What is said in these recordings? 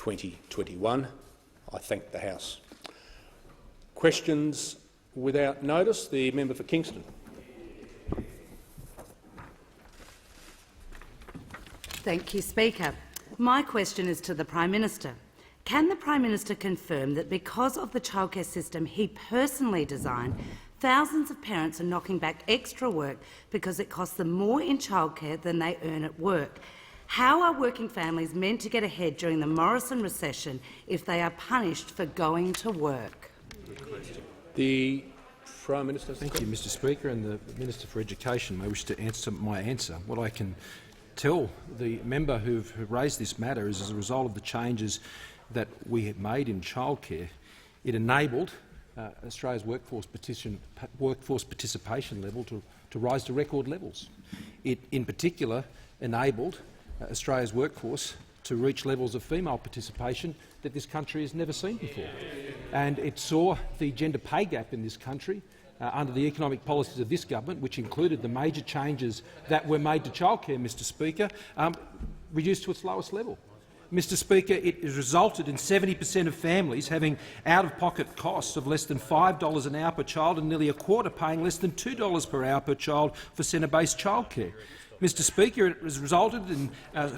2021. I thank the House. Questions without notice. The member for Kingston. Thank you, Speaker. My question is to the Prime Minister. Can the Prime Minister confirm that because of the childcare system he personally designed, thousands of parents are knocking back extra work because it costs them more in childcare than they earn at work? How are working families meant to get ahead during the Morrison recession if they are punished for going to work? The Prime Minister. Thank you, Mr Speaker, and the Minister for Education may wish to answer my answer. What I can tell the member who raised this matter is, as a result of the changes that we have made in childcare, it enabled Australia's workforce participation level to rise to record levels. It, in particular, enabled Australia's workforce to reach levels of female participation that this country has never seen before. And it saw the gender pay gap in this country under the economic policies of this government, which included the major changes that were made to childcare, Mr Speaker, reduced to its lowest level. Mr Speaker, it has resulted in 70% of families having out-of-pocket costs of less than $5 an hour per child and nearly a quarter paying less than $2 per hour per child for centre-based childcare. Mr Speaker, it has resulted in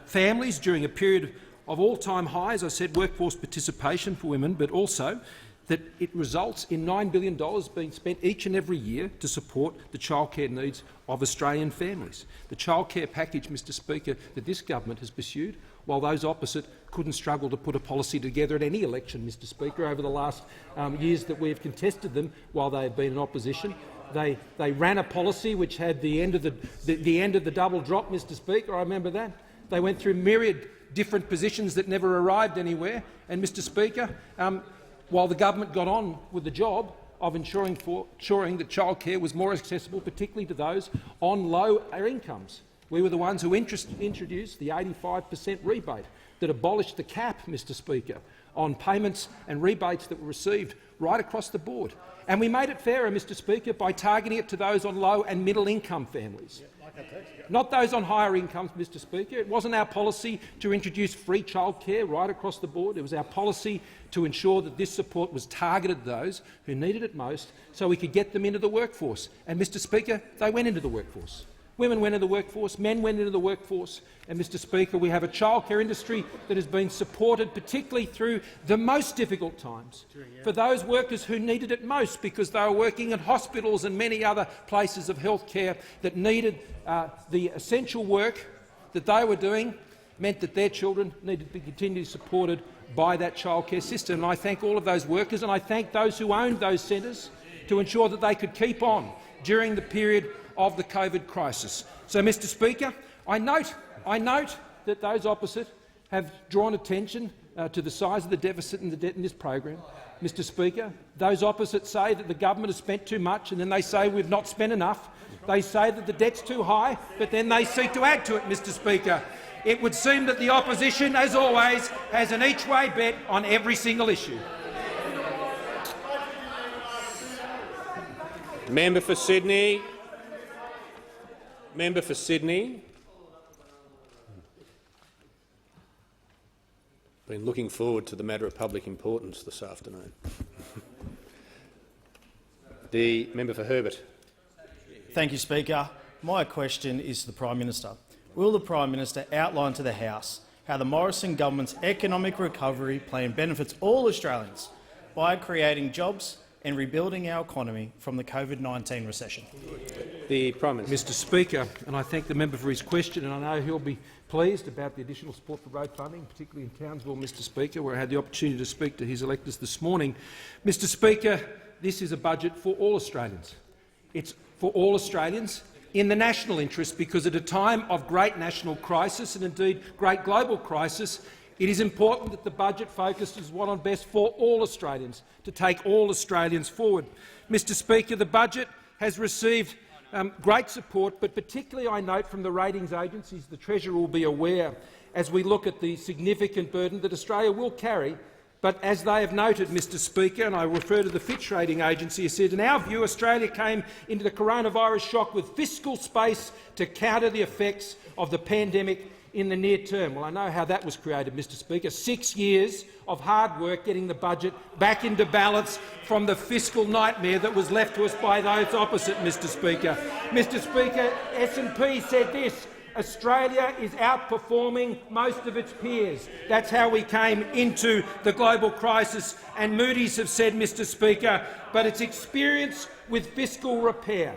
families during a period of all-time high, as I said, workforce participation for women, but also that it results in $9 billion being spent each and every year to support the childcare needs of Australian families. The childcare package, Mr Speaker, that this government has pursued, while those opposite couldn't struggle to put a policy together at any election, Mr Speaker, over the last years that we have contested them while they have been in opposition. They ran a policy which had the end of the double drop, Mr Speaker. I remember that. They went through myriad different positions that never arrived anywhere. And, Mr Speaker, while the government got on with the job of ensuring that childcare was more accessible, particularly to those on low incomes, we were the ones who introduced the 85% rebate that abolished the cap, Mr Speaker, on payments and rebates that were received right across the board. And we made it fairer, Mr Speaker, by targeting it to those on low and middle income families, not those on higher incomes, Mr Speaker. It wasn't our policy to introduce free childcare right across the board. It was our policy to ensure that this support was targeted to those who needed it most so we could get them into the workforce. And, Mr Speaker, they went into the workforce. Women went into the workforce, men went into the workforce, and, Mr Speaker, we have a childcare industry that has been supported particularly through the most difficult times for those workers who needed it most, because they were working in hospitals and many other places of health care that needed the essential work that they were doing, meant that their children needed to be continually supported by that childcare system. And I thank all of those workers, and I thank those who owned those centres to ensure that they could keep on during the period of the COVID crisis. So, Mr Speaker, I note that those opposite have drawn attention to the size of the deficit and the debt in this program. Mr Speaker, those opposite say that the government has spent too much, and then they say we've not spent enough. They say that the debt's too high, but then they seek to add to it, Mr Speaker. It would seem that the opposition, as always, has an each-way bet on every single issue. Member for Sydney. Member for Sydney. Been looking forward to the matter of public importance this afternoon. The member for Herbert. Thank you, Speaker. My question is to the Prime Minister. Will the Prime Minister outline to the House how the Morrison government's economic recovery plan benefits all Australians by creating jobs and rebuilding our economy from the COVID-19 recession? The Prime Minister. Mr Speaker, and I thank the member for his question, and I know he'll be pleased about the additional support for road funding, particularly in Townsville, Mr Speaker, where I had the opportunity to speak to his electors this morning. Mr Speaker, this is a budget for all Australians. It's for all Australians in the national interest, because at a time of great national crisis and indeed great global crisis, it is important that the budget focuses what on best for all Australians, to take all Australians forward. Mr Speaker, the budget has received great support, but particularly I note from the ratings agencies, the Treasurer will be aware as we look at the significant burden that Australia will carry. But as they have noted, Mr Speaker, and I refer to the Fitch rating agency, has said, in our view, Australia came into the coronavirus shock with fiscal space to counter the effects of the pandemic in the near term. Well, I know how that was created, Mr Speaker. 6 years of hard work getting the budget back into balance from the fiscal nightmare that was left to us by those opposite, Mr Speaker. Mr Speaker, S&P said this: Australia is outperforming most of its peers. That's how we came into the global crisis. And Moody's have said, Mr Speaker, but its experience with fiscal repair.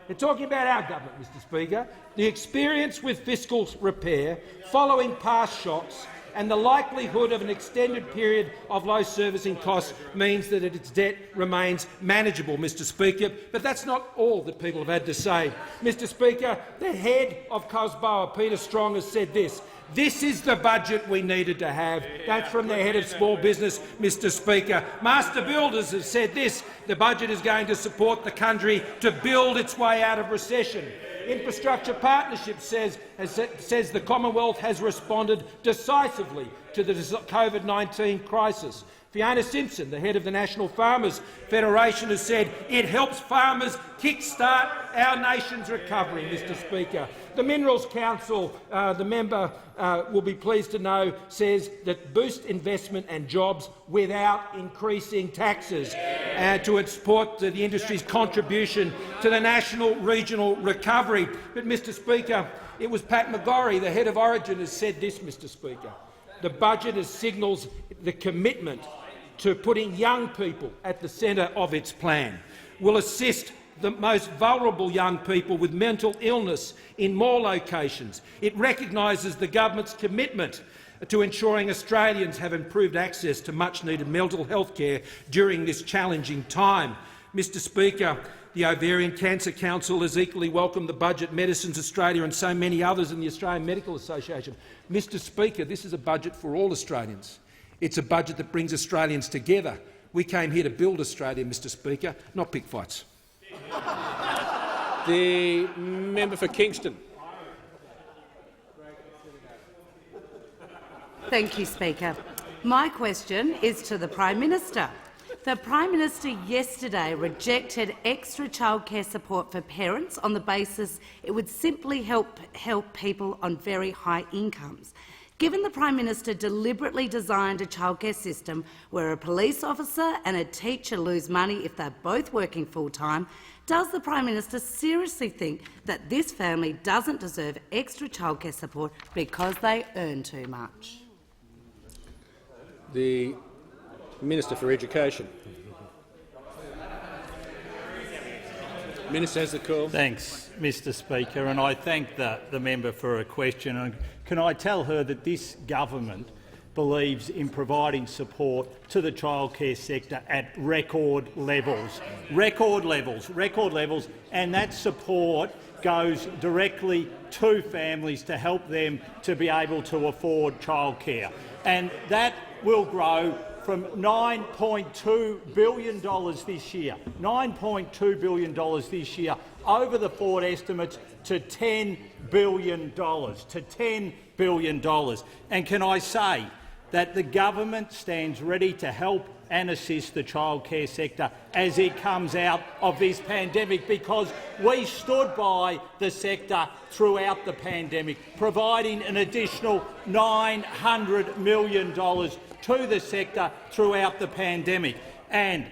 They're talking about our government, Mr Speaker. The experience with fiscal repair following past shocks and the likelihood of an extended period of low servicing costs means that its debt remains manageable, Mr Speaker. But that's not all that people have had to say. Mr Speaker, the head of COSBOA, Peter Strong, has said this: this is the budget we needed to have. That's from the head of small business, Mr Speaker. Master builders have said this: the budget is going to support the country to build its way out of recession. Infrastructure Partnership says the Commonwealth has responded decisively to the COVID-19 crisis. Fiona Simpson, the head of the National Farmers Federation, has said it helps farmers kick-start our nation's recovery, Mr Speaker. The Minerals Council, the member will be pleased to know, says that boost investment and jobs without increasing taxes to support the industry's contribution to the national regional recovery. But, Mr Speaker, it was Pat McGorry, the head of Origin, has said this, Mr Speaker: the budget signals the commitment to putting young people at the centre of its plan, will assist the most vulnerable young people with mental illness in more locations. It recognises the government's commitment to ensuring Australians have improved access to much-needed mental health care during this challenging time. Mr Speaker, the Ovarian Cancer Council has equally welcomed the budget, Medicines Australia and so many others in the Australian Medical Association. Mr Speaker, this is a budget for all Australians. It's a budget that brings Australians together. We came here to build Australia, Mr Speaker, not pick fights. The member for Kingston. Thank you, Speaker. My question is to the Prime Minister. The Prime Minister yesterday rejected extra childcare support for parents on the basis it would simply help people on very high incomes. Given the Prime Minister deliberately designed a childcare system where a police officer and a teacher lose money if they're both working full-time, does the Prime Minister seriously think that this family doesn't deserve extra childcare support because they earn too much? The Minister for Education. Minister has the call. Thanks, Mr Speaker, and I thank the member for her question. And can I tell her that this government believes in providing support to the childcare sector at record levels, and that support goes directly to families to help them to be able to afford childcare, and that will grow from $9.2 billion this year, $9.2 billion this year, over the forward estimates to $10 billion, $10 billion. And can I say that the government stands ready to help and assist the childcare sector as it comes out of this pandemic, because we stood by the sector throughout the pandemic, providing an additional $900 million to the sector throughout the pandemic. And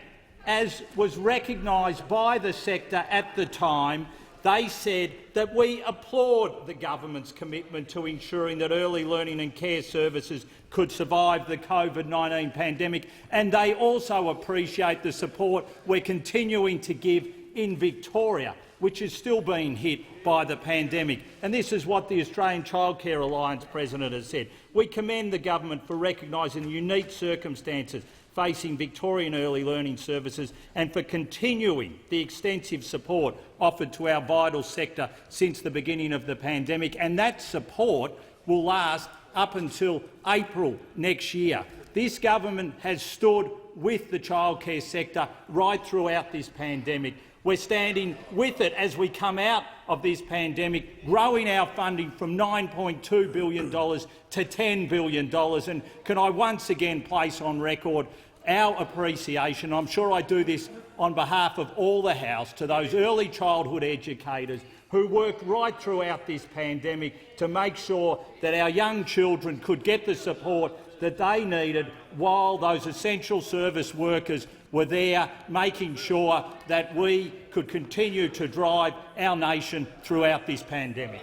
as was recognised by the sector at the time, they said that we applaud the government's commitment to ensuring that early learning and care services could survive the COVID-19 pandemic, and they also appreciate the support we're continuing to give in Victoria, which is still being hit by the pandemic. And this is what the Australian Childcare Alliance President has said. We commend the government for recognising the unique circumstances facing Victorian early learning services and for continuing the extensive support offered to our vital sector since the beginning of the pandemic. And that support will last up until April next year. This government has stood with the childcare sector right throughout this pandemic. We're standing with it as we come out of this pandemic, growing our funding from $9.2 billion to $10 billion. And can I once again place on record our appreciation, I'm sure I do this on behalf of all the House, to those early childhood educators who worked right throughout this pandemic to make sure that our young children could get the support that they needed while those essential service workers were there making sure that we could continue to drive our nation throughout this pandemic.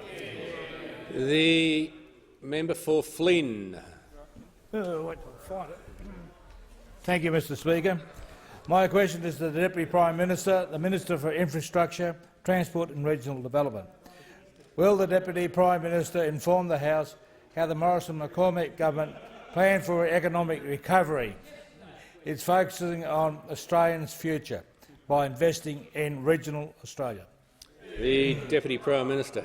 The member for Flynn. Thank you, Mr Speaker. My question is to the Deputy Prime Minister, the Minister for Infrastructure, Transport and Regional Development. Will the Deputy Prime Minister inform the House how the Morrison-McCormack government plan for economic recovery is focusing on Australians' future by investing in regional Australia? The Deputy Prime Minister.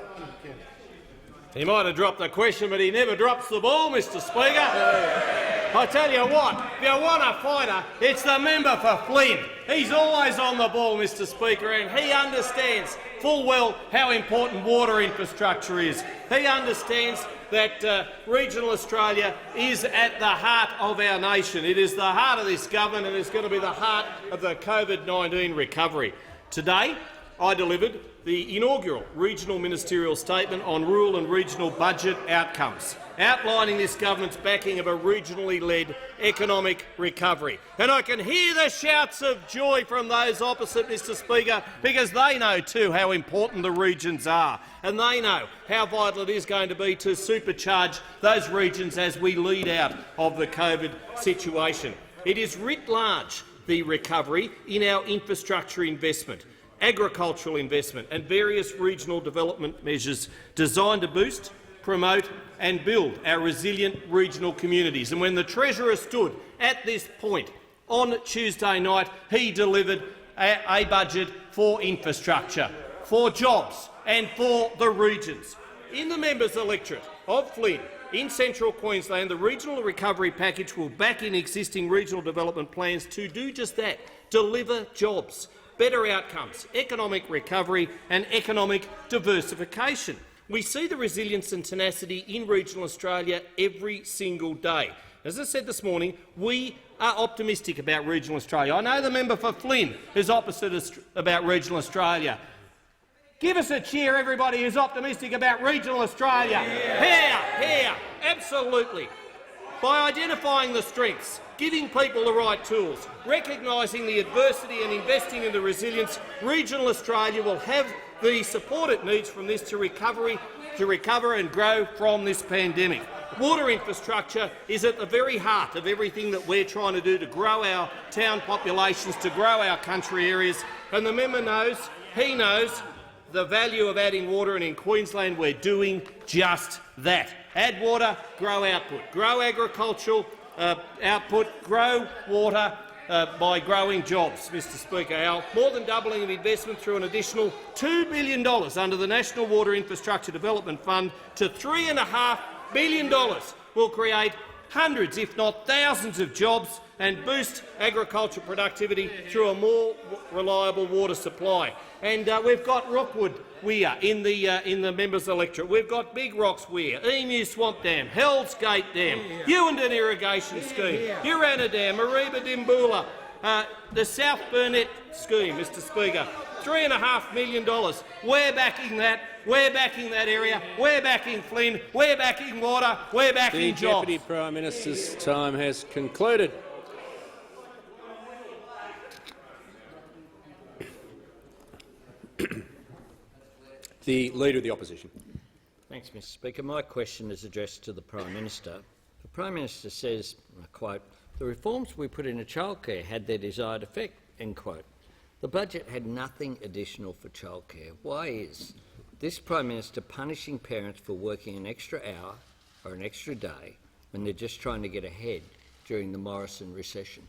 He might have dropped the question, but he never drops the ball, Mr Speaker. I tell you what, if you want a fighter, it's the member for Flynn. He's always on the ball, Mr Speaker, and he understands full well how important water infrastructure is. He understands that regional Australia is at the heart of our nation. It is the heart of this government and it's going to be the heart of the COVID-19 recovery. Today, I delivered the inaugural Regional Ministerial Statement on rural and regional budget outcomes, outlining this government's backing of a regionally led economic recovery. And I can hear the shouts of joy from those opposite, Mr Speaker, because they know too how important the regions are, and they know how vital it is going to be to supercharge those regions as we lead out of the COVID situation. It is writ large, the recovery in our infrastructure investment, agricultural investment and various regional development measures designed to boost, promote and build our resilient regional communities. And when the Treasurer stood at this point on Tuesday night, he delivered a budget for infrastructure, for jobs and for the regions. In the members' electorate of Flynn, in Central Queensland, the Regional Recovery Package will back in existing regional development plans to do just that, deliver jobs, better outcomes, economic recovery and economic diversification. We see the resilience and tenacity in regional Australia every single day. As I said this morning, we are optimistic about regional Australia. I know the member for Flynn is opposite about regional Australia. Give us a cheer, everybody who's optimistic about regional Australia. Here, absolutely. By identifying the strengths, giving people the right tools, recognising the adversity and investing in the resilience, regional Australia will have the support it needs from this to recover and grow from this pandemic. Water infrastructure is at the very heart of everything that we're trying to do to grow our town populations, to grow our country areas, and the member knows, he knows, the value of adding water, and in Queensland we're doing just that. Add water, grow output. Grow agricultural output, grow water by growing jobs, Mr Speaker. Our more than doubling of investment through an additional $2 billion under the National Water Infrastructure Development Fund to $3.5 billion will create hundreds, if not thousands, of jobs and boost agricultural productivity through a more reliable water supply. And we've got Rookwood Weir in the members' electorate. We've got Big Rocks Weir, Emu Swamp Dam, Hell's Gate Dam, Ewandon Irrigation Scheme, Urana Dam, Mariba Dimboola, the South Burnett Scheme, Mr Speaker. $3.5 million. We're backing that. We're backing that area. We're backing Flynn. We're backing water. We're backing jobs. The Deputy Prime Minister's time has concluded. The Leader of the Opposition. Thanks, Mr Speaker. My question is addressed to the Prime Minister. The Prime Minister says, I quote, "The reforms we put into childcare had their desired effect," end quote. The budget had nothing additional for childcare. Why is this Prime Minister punishing parents for working an extra hour or an extra day when they're just trying to get ahead during the Morrison recession?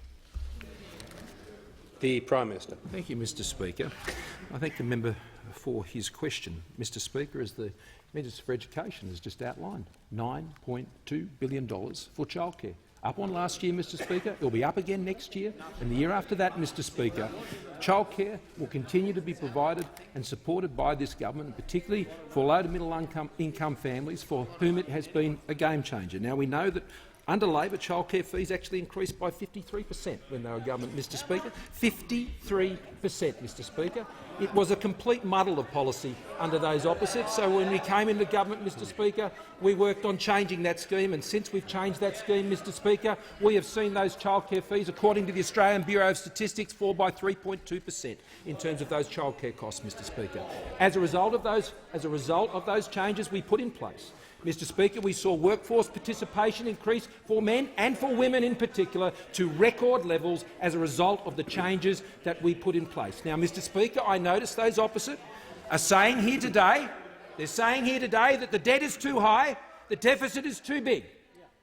The Prime Minister. Thank you, Mr Speaker. I thank the member for his question. Mr Speaker, as the Minister for Education has just outlined, $9.2 billion for childcare. Up on last year, Mr Speaker. It will be up again next year and the year after that, Mr Speaker. Childcare will continue to be provided and supported by this government, particularly for low to middle income families for whom it has been a game changer. Now, we know that Under Labor, childcare fees actually increased by 53% when they were government, Mr Speaker. 53%, Mr Speaker. It was a complete muddle of policy under those opposites. So when we came into government, Mr Speaker, we worked on changing that scheme, and since we've changed that scheme, Mr Speaker, we have seen those childcare fees, according to the Australian Bureau of Statistics, fall by 3.2% in terms of those childcare costs, Mr Speaker. As a result of those changes we put in place, Mr Speaker, we saw workforce participation increase for men and for women in particular to record levels as a result of the changes that we put in place. Now, Mr Speaker, I notice those opposite are saying here today, that the debt is too high, the deficit is too big.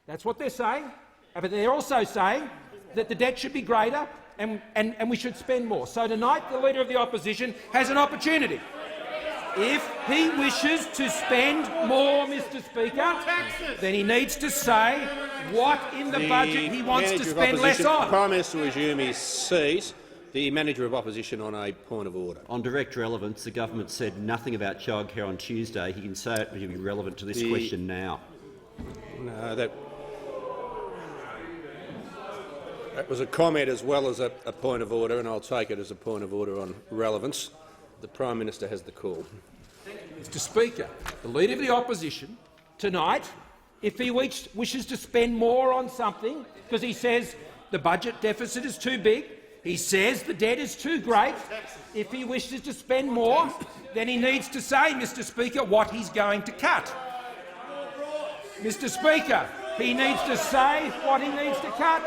That's what they're saying. But they're also saying that the debt should be greater and we should spend more. So tonight the Leader of the Opposition has an opportunity. If he wishes to spend more, Mr Speaker, then he needs to say what in the budget he wants to spend less on. The Prime Minister will resume his seat. The Manager of Opposition on a point of order. On direct relevance, the government said nothing about childcare on Tuesday. He can say it to be relevant to this question now. No, that was a comment as well as a point of order, and I'll take it as a point of order on relevance. The Prime Minister has the call. Mr Speaker, the Leader of the Opposition tonight, if he wishes to spend more on something, because he says the budget deficit is too big, he says the debt is too great, if he wishes to spend more, then he needs to say, Mr Speaker, what he's going to cut. Mr Speaker, he needs to say what he needs to cut,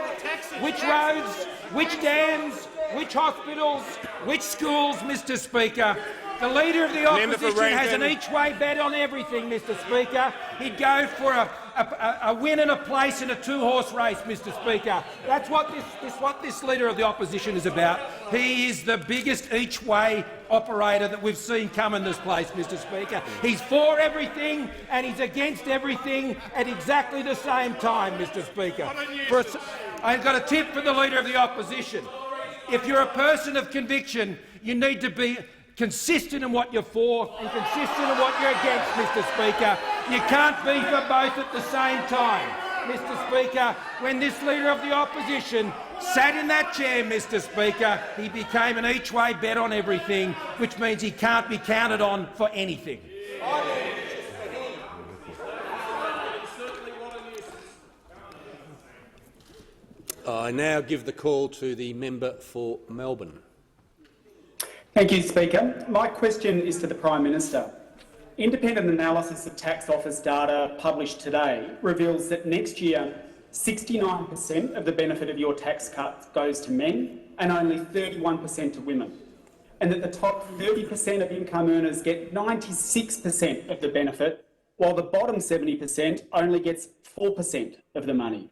which roads, which dams, which hospitals, which schools, Mr Speaker. The Leader of the Opposition has an each-way bet on everything, Mr Speaker. He'd go for a win and a place in a two-horse race, Mr Speaker. That's what this Leader of the Opposition is about. He is the biggest each-way operator that we've seen come in this place, Mr Speaker. He's for everything and he's against everything at exactly the same time, Mr Speaker. I've got a tip for the Leader of the Opposition. If you're a person of conviction, you need to be consistent in what you're for and consistent in what you're against, Mr Speaker. You can't be for both at the same time. Mr Speaker, when this Leader of the Opposition sat in that chair, Mr Speaker, he became an each-way bet on everything, which means he can't be counted on for anything. I now give the call to the member for Melbourne. Thank you, Speaker. My question is to the Prime Minister. Independent analysis of Tax Office data published today reveals that next year 69% of the benefit of your tax cut goes to men and only 31% to women, and that the top 30% of income earners get 96% of the benefit, while the bottom 70% only gets 4% of the money.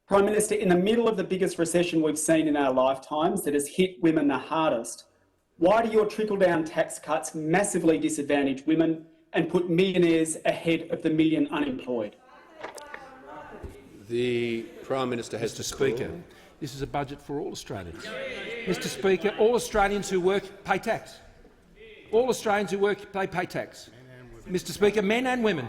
Prime Minister, in the middle of the biggest recession we've seen in our lifetimes that has hit women the hardest, why do your trickle-down tax cuts massively disadvantage women and put millionaires ahead of the million unemployed? The Prime Minister has Mr Speaker, this is a budget for all Australians. Mr Speaker, all Australians who work pay tax. All Australians who work pay tax. Mr Speaker, men and women.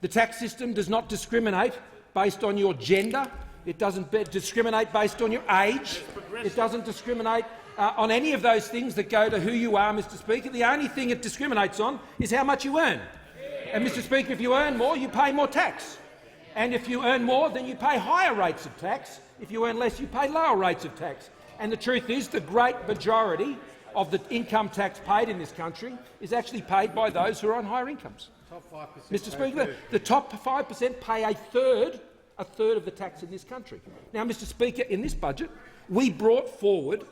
The tax system does not discriminate based on your gender. It doesn't discriminate based on your age. It doesn't discriminate on any of those things that go to who you are, Mr Speaker. The only thing it discriminates on is how much you earn. And, Mr Speaker, if you earn more, you pay more tax. And if you earn more, then you pay higher rates of tax. If you earn less, you pay lower rates of tax. And the truth is the great majority of the income tax paid in this country is actually paid by those who are on higher incomes. Mr Speaker, the top 5% pay a third of the tax in this country. Now, Mr Speaker, in this budget, we brought forward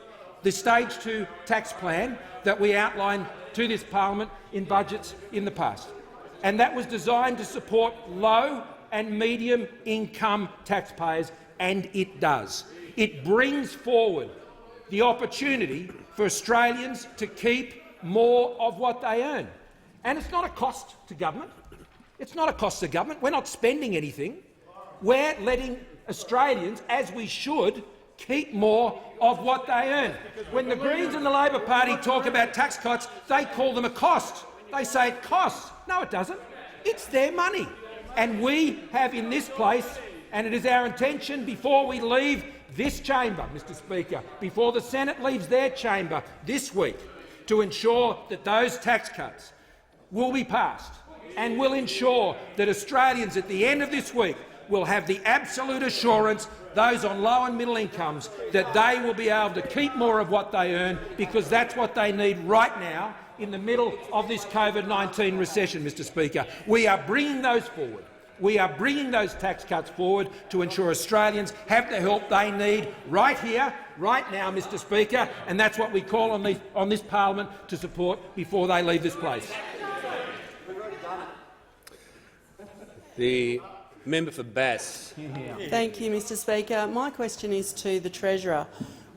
the Stage 2 tax plan that we outlined to this parliament in budgets in the past. And that was designed to support low and medium income taxpayers, and it does. It brings forward the opportunity for Australians to keep more of what they earn. And it's not a cost to government. It's not a cost to government. We're not spending anything. We're letting Australians, as we should, keep more of what they earn. When the Greens and the Labor Party talk about tax cuts, they call them a cost. They say it costs. No, it doesn't. It's their money. And we have in this place And it is our intention, before we leave this chamber, Mr Speaker, before the Senate leaves their chamber this week, to ensure that those tax cuts will be passed and will ensure that Australians at the end of this week will have the absolute assurance, those on low and middle incomes, that they will be able to keep more of what they earn, because that's what they need right now in the middle of this COVID-19 recession, Mr Speaker. We are bringing those forward. We are bringing those tax cuts forward to ensure Australians have the help they need right here, right now, Mr Speaker, and that's what we call on this parliament to support before they leave this place. The member for Bass. Thank you, Mr Speaker. My question is to the Treasurer.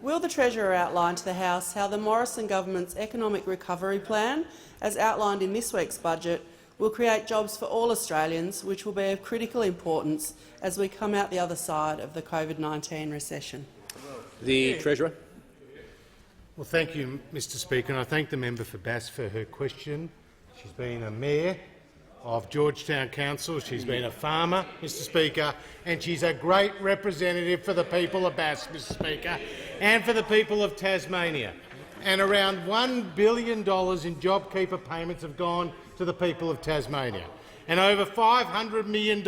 Will the Treasurer outline to the House how the Morrison government's economic recovery plan, as outlined in this week's budget, will create jobs for all Australians, which will be of critical importance as we come out the other side of the COVID-19 recession? The Treasurer. Well, thank you, Mr Speaker, and I thank the member for Bass for her question. She's been a mayor of Georgetown Council, she's been a farmer, Mr Speaker, and she's a great representative for the people of Bass, Mr Speaker, and for the people of Tasmania. And around $1 billion in JobKeeper payments have gone to the people of Tasmania. And over $500 million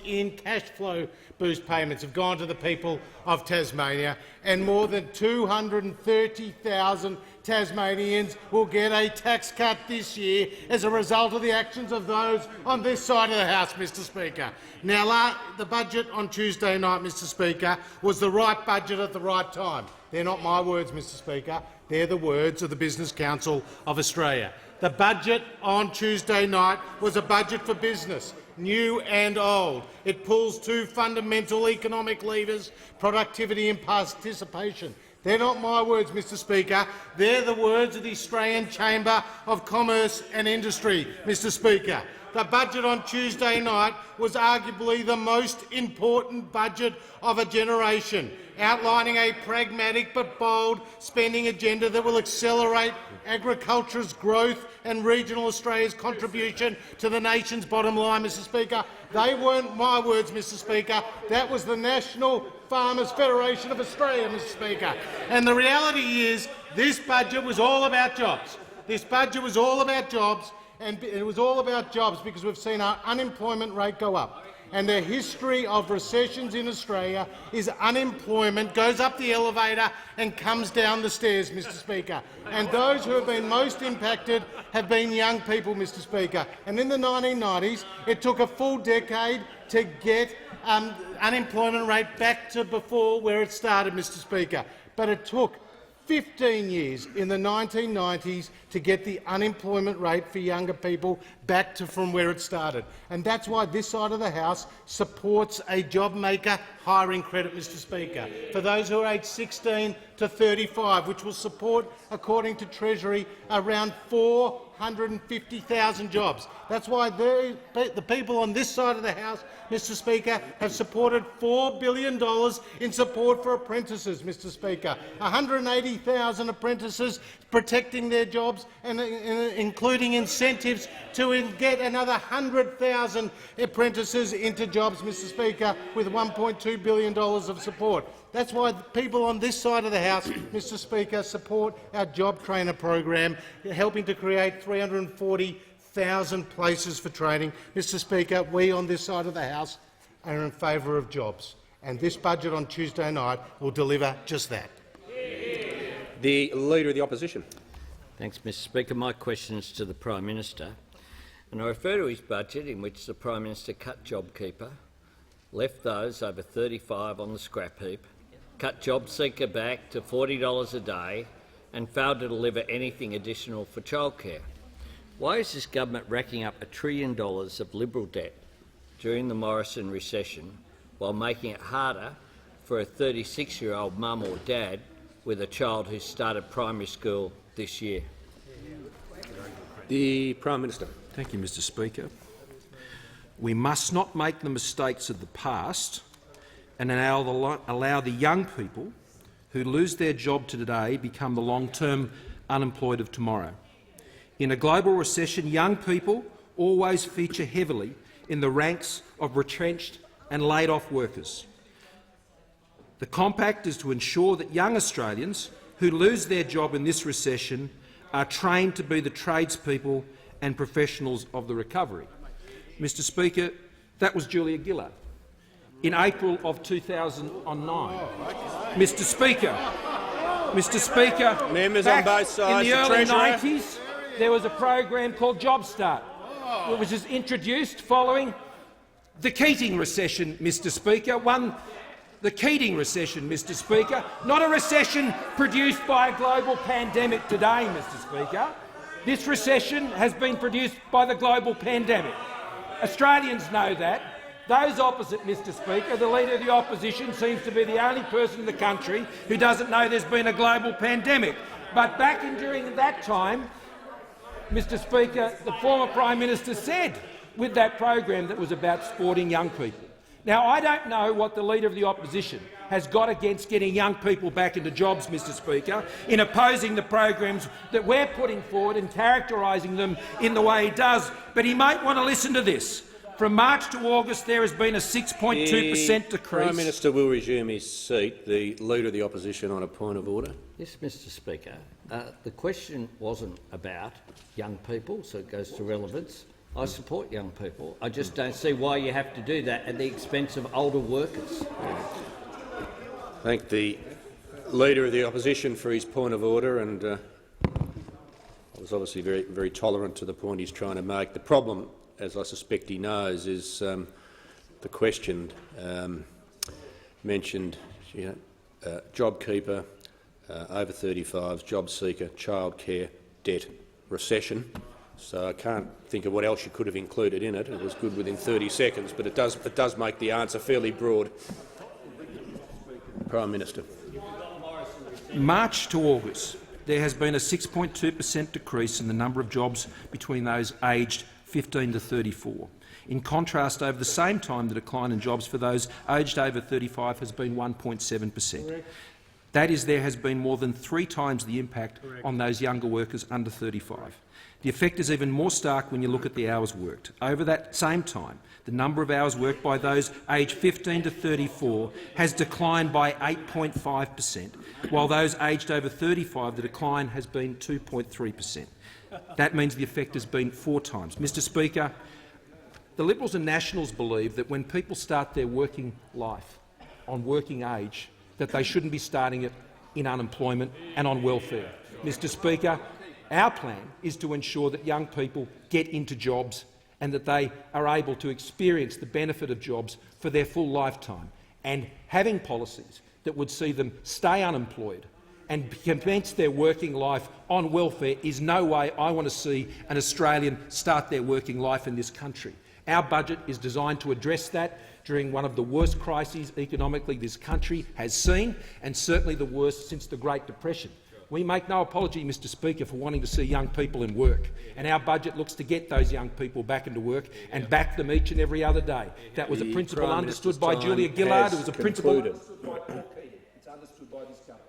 in cash flow boost payments have gone to the people of Tasmania, and more than 230,000 Tasmanians will get a tax cut this year as a result of the actions of those on this side of the House, Mr Speaker. Now, the budget on Tuesday night, Mr Speaker, was the right budget at the right time. They're not my words, Mr Speaker. They're the words of the Business Council of Australia. The budget on Tuesday night was a budget for business, new and old. It pulls two fundamental economic levers, productivity and participation. They're not my words, Mr Speaker. They're the words of the Australian Chamber of Commerce and Industry, Mr Speaker. The budget on Tuesday night was arguably the most important budget of a generation, outlining a pragmatic but bold spending agenda that will accelerate agriculture's growth and regional Australia's contribution to the nation's bottom line, Mr Speaker. They weren't my words, Mr Speaker. That was the National Farmers Federation of Australia, Mr Speaker. And the reality is this budget was all about jobs. This budget was all about jobs, and it was all about jobs because we've seen our unemployment rate go up. And the history of recessions in Australia is unemployment goes up the elevator and comes down the stairs, Mr Speaker. And those who have been most impacted have been young people, Mr Speaker. And in the 1990s, it took a full decade to get unemployment rate back to before where it started, Mr Speaker. But it took 15 years in the 1990s to get the unemployment rate for younger people back to from where it started. And that's why this side of the House supports a JobMaker hiring credit, Mr Speaker, for those who are aged 16 to 35, which will support, according to Treasury, around 450,000 jobs. That's why the people on this side of the House, Mr Speaker, have supported $4 billion in support for apprentices, Mr Speaker. 180,000 apprentices protecting their jobs and including incentives to get another 100,000 apprentices into jobs, Mr Speaker, with $1.2 billion of support. That's why the people on this side of the House, Mr Speaker, support our job trainer program, helping to create 340,000 places for training. Mr Speaker, we on this side of the House are in favour of jobs, and this budget on Tuesday night will deliver just that. The Leader of the Opposition. Thanks, Mr Speaker. My question is to the Prime Minister, and I refer to his budget in which the Prime Minister cut JobKeeper, left those over 35 on the scrap heap, cut JobSeeker back to $40 a day and failed to deliver anything additional for childcare. Why is this government racking up $1 trillion of Liberal debt during the Morrison recession while making it harder for a 36-year-old mum or dad with a child who started primary school this year? The Prime Minister. Thank you, Mr Speaker. We must not make the mistakes of the past and allow the young people who lose their job today become the long-term unemployed of tomorrow. In a global recession, young people always feature heavily in the ranks of retrenched and laid-off workers. The compact is to ensure that young Australians who lose their job in this recession are trained to be the tradespeople and professionals of the recovery. Mr Speaker, that was Julia Gillard in April of 2009. Mr Speaker, members back on both sides, in the early 90s, there was a program called Job Start, which was introduced following the Keating recession, Mr Speaker. The Keating recession, Mr Speaker, not a recession produced by a global pandemic today, Mr Speaker. This recession has been produced by the global pandemic. Australians know that. Those opposite, Mr Speaker, the Leader of the Opposition seems to be the only person in the country who doesn't know there's been a global pandemic. But during that time, Mr Speaker, the former Prime Minister said with that program that was about supporting young people. Now, I don't know what the Leader of the Opposition has got against getting young people back into jobs, Mr Speaker, in opposing the programs that we're putting forward and characterising them in the way he does, but he might want to listen to this. From March to August, there has been a 6.2% decrease. The Prime Minister will resume his seat. The Leader of the Opposition on a point of order. Yes, Mr Speaker. The question wasn't about young people, so it goes to relevance. I support young people. I just don't see why you have to do that at the expense of older workers. Thank the Leader of the Opposition for his point of order, and I was obviously very tolerant to the point he's trying to make. The problem, as I suspect he knows, is the question mentioned JobKeeper, over 35s, job seeker, childcare, debt, recession. So I can't think of what else you could have included in it. It was good within 30 seconds, but it does make the answer fairly broad. Prime Minister. March to August, there has been a 6.2% decrease in the number of jobs between those aged 15 to 34. In contrast, over the same time, the decline in jobs for those aged over 35 has been 1.7%. That is, there has been more than 3 times the impact on those younger workers under 35. The effect is even more stark when you look at the hours worked. Over that same time, the number of hours worked by those aged 15 to 34 has declined by 8.5%, while those aged over 35, the decline has been 2.3%. That means the effect has been 4 times. Mr Speaker, the Liberals and Nationals believe that when people start their working life on working age, that they shouldn't be starting it in unemployment and on welfare. Mr Speaker, our plan is to ensure that young people get into jobs and that they are able to experience the benefit of jobs for their full lifetime. And having policies that would see them stay unemployed and commence their working life on welfare is no way I want to see an Australian start their working life in this country. Our budget is designed to address that during one of the worst crises economically this country has seen, and certainly the worst since the Great Depression. We make no apology, Mr Speaker, for wanting to see young people in work, and our budget looks to get those young people back into work and back them each and every other day. That was a principle understood by Julia Gillard. It was a principle understood by this government.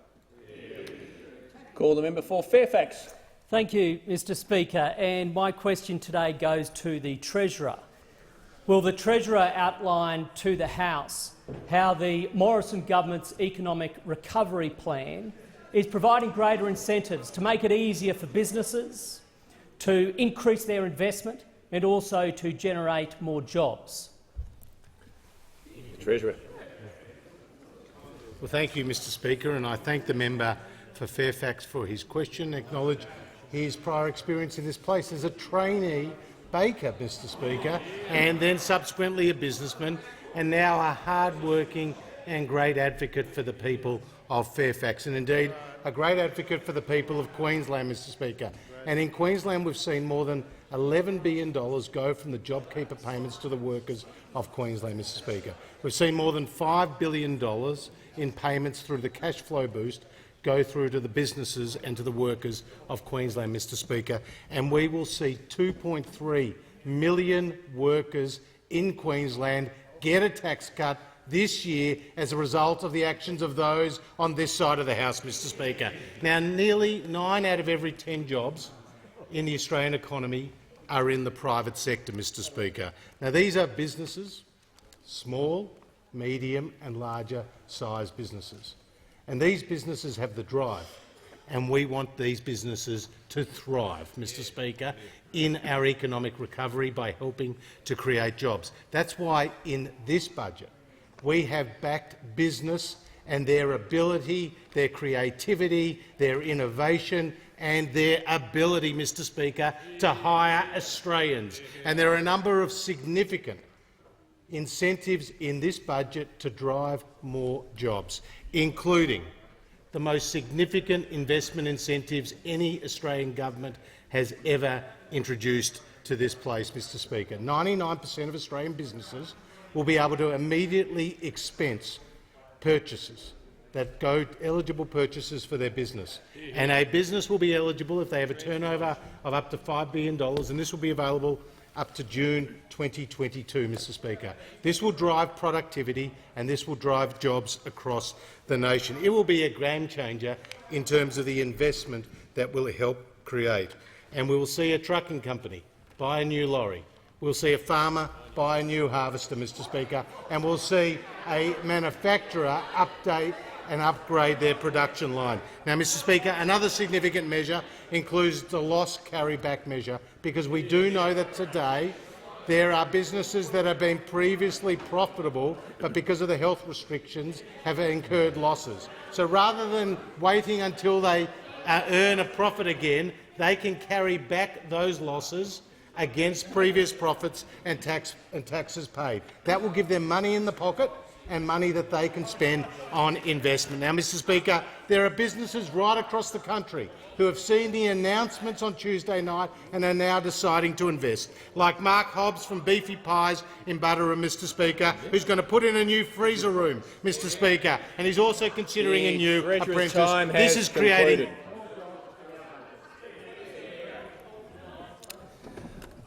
Call the member for Fairfax. Thank you, Mr Speaker. And my question today goes to the Treasurer. Will the Treasurer outline to the House how the Morrison government's economic recovery plan is providing greater incentives to make it easier for businesses, to increase their investment and also to generate more jobs? Treasurer. Well, thank you, Mr Speaker, and I thank the member for Fairfax for his question, acknowledge his prior experience in this place as a trainee baker, Mr Speaker, and then subsequently a businessman, and now a hard-working and great advocate for the people of Fairfax, and indeed a great advocate for the people of Queensland, Mr Speaker. And in Queensland we've seen more than $11 billion go from the JobKeeper payments to the workers of Queensland, Mr Speaker. We've seen more than $5 billion in payments through the cash flow boost go through to the businesses and to the workers of Queensland, Mr Speaker, and we will see 2.3 million workers in Queensland get a tax cut this year as a result of the actions of those on this side of the House, Mr Speaker. Now, nearly 9 out of every 10 jobs in the Australian economy are in the private sector, Mr Speaker. Now, these are businesses small, medium and larger size businesses. And these businesses have the drive, and we want these businesses to thrive, Mr Speaker, in our economic recovery by helping to create jobs. That's why in this budget we have backed business and their ability, their creativity, their innovation and their ability, Mr Speaker, to hire Australians. And there are a number of significant incentives in this budget to drive more jobs, including the most significant investment incentives any Australian government has ever introduced to this place, Mr Speaker. 99% of Australian businesses will be able to immediately expense purchases that go eligible purchases for their business. And a business will be eligible if they have a turnover of up to $5 billion, and this will be available up to June 2022, Mr Speaker. This will drive productivity and this will drive jobs across the nation. It will be a game changer in terms of the investment that will help create. And we will see a trucking company buy a new lorry. We'll see a farmer buy a new harvester, Mr Speaker, and we'll see a manufacturer update and upgrade their production line. Now, Mr Speaker, another significant measure includes the loss carryback measure, because we do know that today there are businesses that have been previously profitable but because of the health restrictions have incurred losses. So rather than waiting until they earn a profit again, they can carry back those losses against previous profits and taxes paid. That will give them money in the pocket and money that they can spend on investment. Now, Mr Speaker, there are businesses right across the country who have seen the announcements on Tuesday night and are now deciding to invest, like Mark Hobbs from Beefy Pies in Butterham, Mr Speaker, who's going to put in a new freezer room, Mr Speaker, and he's also considering a new apprentice. This is creating.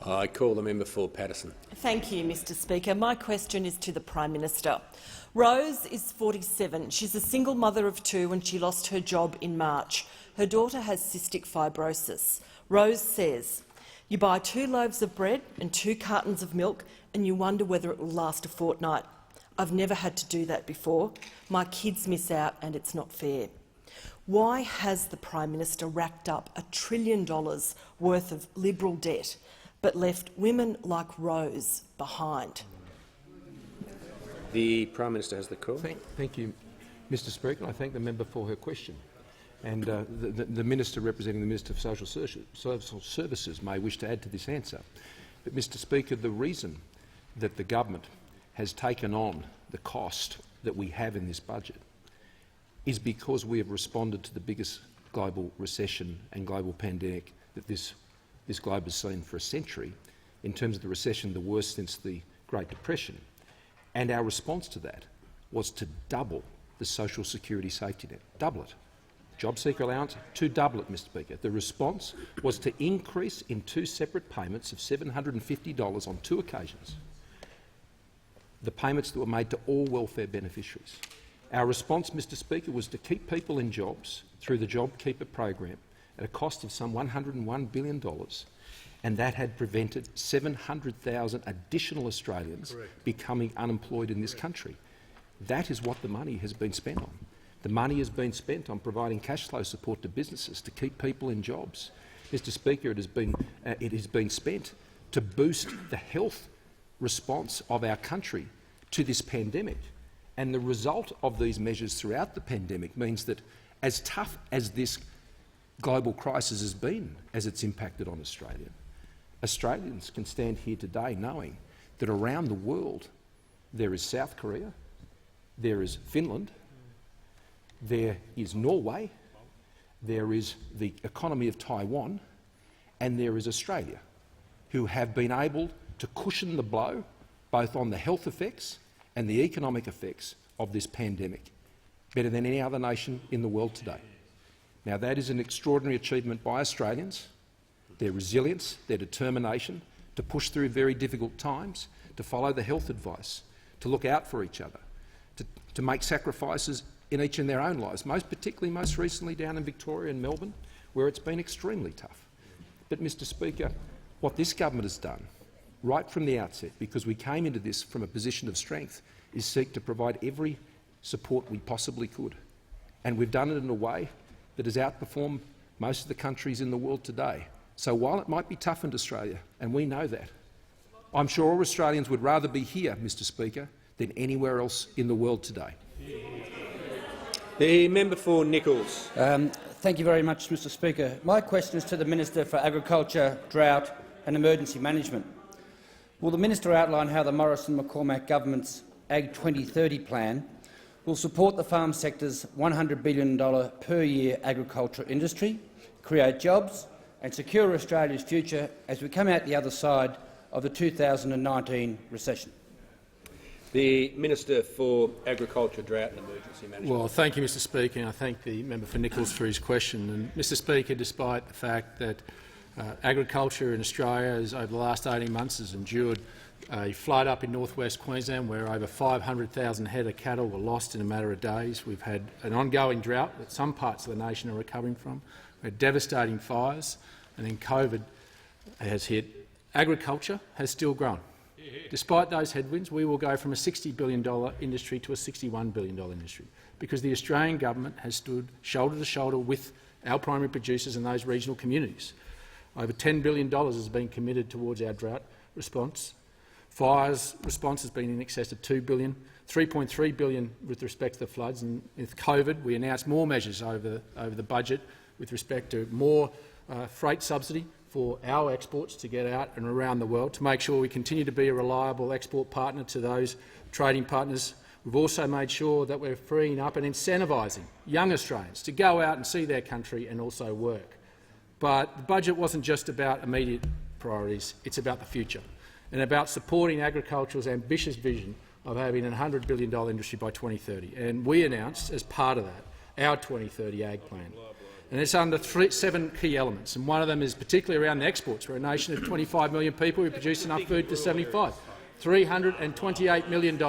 I call the member for Paterson. Thank you, Mr Speaker. My question is to the Prime Minister. Rose is 47. She's a single mother of two and she lost her job in March. Her daughter has cystic fibrosis. Rose says, "You buy 2 loaves of bread and 2 cartons of milk and you wonder whether it will last a fortnight. I've never had to do that before. My kids miss out and it's not fair." Why has the Prime Minister racked up $1 trillion worth of Liberal debt but left women like Rose behind? The Prime Minister has the call. Thank you, Mr Speaker. I thank the member for her question. And the Minister representing the Minister for Social Services may wish to add to this answer. But, Mr Speaker, the reason that the government has taken on the cost that we have in this budget is because we have responded to the biggest global recession and global pandemic that this globe has seen for a century, in terms of the recession, the worst since the Great Depression. And our response to that was to double the social security safety net, double it. Job seeker allowance, to double it, Mr Speaker. The response was to increase in 2 separate payments of $750 on 2 occasions the payments that were made to all welfare beneficiaries. Our response, Mr Speaker, was to keep people in jobs through the JobKeeper program at a cost of some $101 billion, and that had prevented 700,000 additional Australians becoming unemployed in this country. That is what the money has been spent on. The money has been spent on providing cash flow support to businesses to keep people in jobs. Mr Speaker, it has been spent to boost the health response of our country to this pandemic. And the result of these measures throughout the pandemic means that, as tough as this global crisis has been as it's impacted on Australia, Australians can stand here today knowing that around the world there is South Korea, there is Finland, there is Norway, there is the economy of Taiwan, and there is Australia, who have been able to cushion the blow both on the health effects and the economic effects of this pandemic better than any other nation in the world today. Now, that is an extraordinary achievement by Australians, their resilience, their determination to push through very difficult times, to follow the health advice, to look out for each other, to make sacrifices in each in their own lives, most recently down in Victoria and Melbourne, where it's been extremely tough. But, Mr Speaker, what this government has done right from the outset, because we came into this from a position of strength, is seek to provide every support we possibly could. And we've done it in a way that has outperformed most of the countries in the world today. So while it might be tough in Australia, and we know that, I'm sure all Australians would rather be here, Mr Speaker, than anywhere else in the world today. The member for Nichols. Thank you very much, Mr Speaker. My question is to the Minister for Agriculture, Drought and Emergency Management. Will the Minister outline how the Morrison-McCormack government's Ag 2030 plan will support the farm sector's $100 billion per year agriculture industry, create jobs and secure Australia's future as we come out the other side of the 2019 recession? The Minister for Agriculture, Drought and Emergency Management. Well, thank you, Mr Speaker, and I thank the member for Nichols for his question. And, Mr Speaker, despite the fact that agriculture in Australia over the last 18 months has endured a flood up in north-west Queensland where over 500,000 head of cattle were lost in a matter of days. We've had an ongoing drought that some parts of the nation are recovering from. We had devastating fires, and then COVID has hit. Agriculture has still grown. Despite those headwinds, we will go from a $60 billion industry to a $61 billion industry because the Australian government has stood shoulder to shoulder with our primary producers and those regional communities. Over $10 billion has been committed towards our drought response. Fires response has been in excess of $2 billion, $3.3 billion with respect to the floods. And with COVID, we announced more measures over the budget with respect to more freight subsidy for our exports to get out and around the world to make sure we continue to be a reliable export partner to those trading partners. We've also made sure that we're freeing up and incentivising young Australians to go out and see their country and also work. But the budget wasn't just about immediate priorities, it's about the future and about supporting agriculture's ambitious vision of having a $100 billion industry by 2030. And we announced, as part of that, our 2030 Ag Plan. And it's under 7 key elements, and one of them is particularly around exports. We're a nation of 25 million people. We produce enough food for 75. $328 million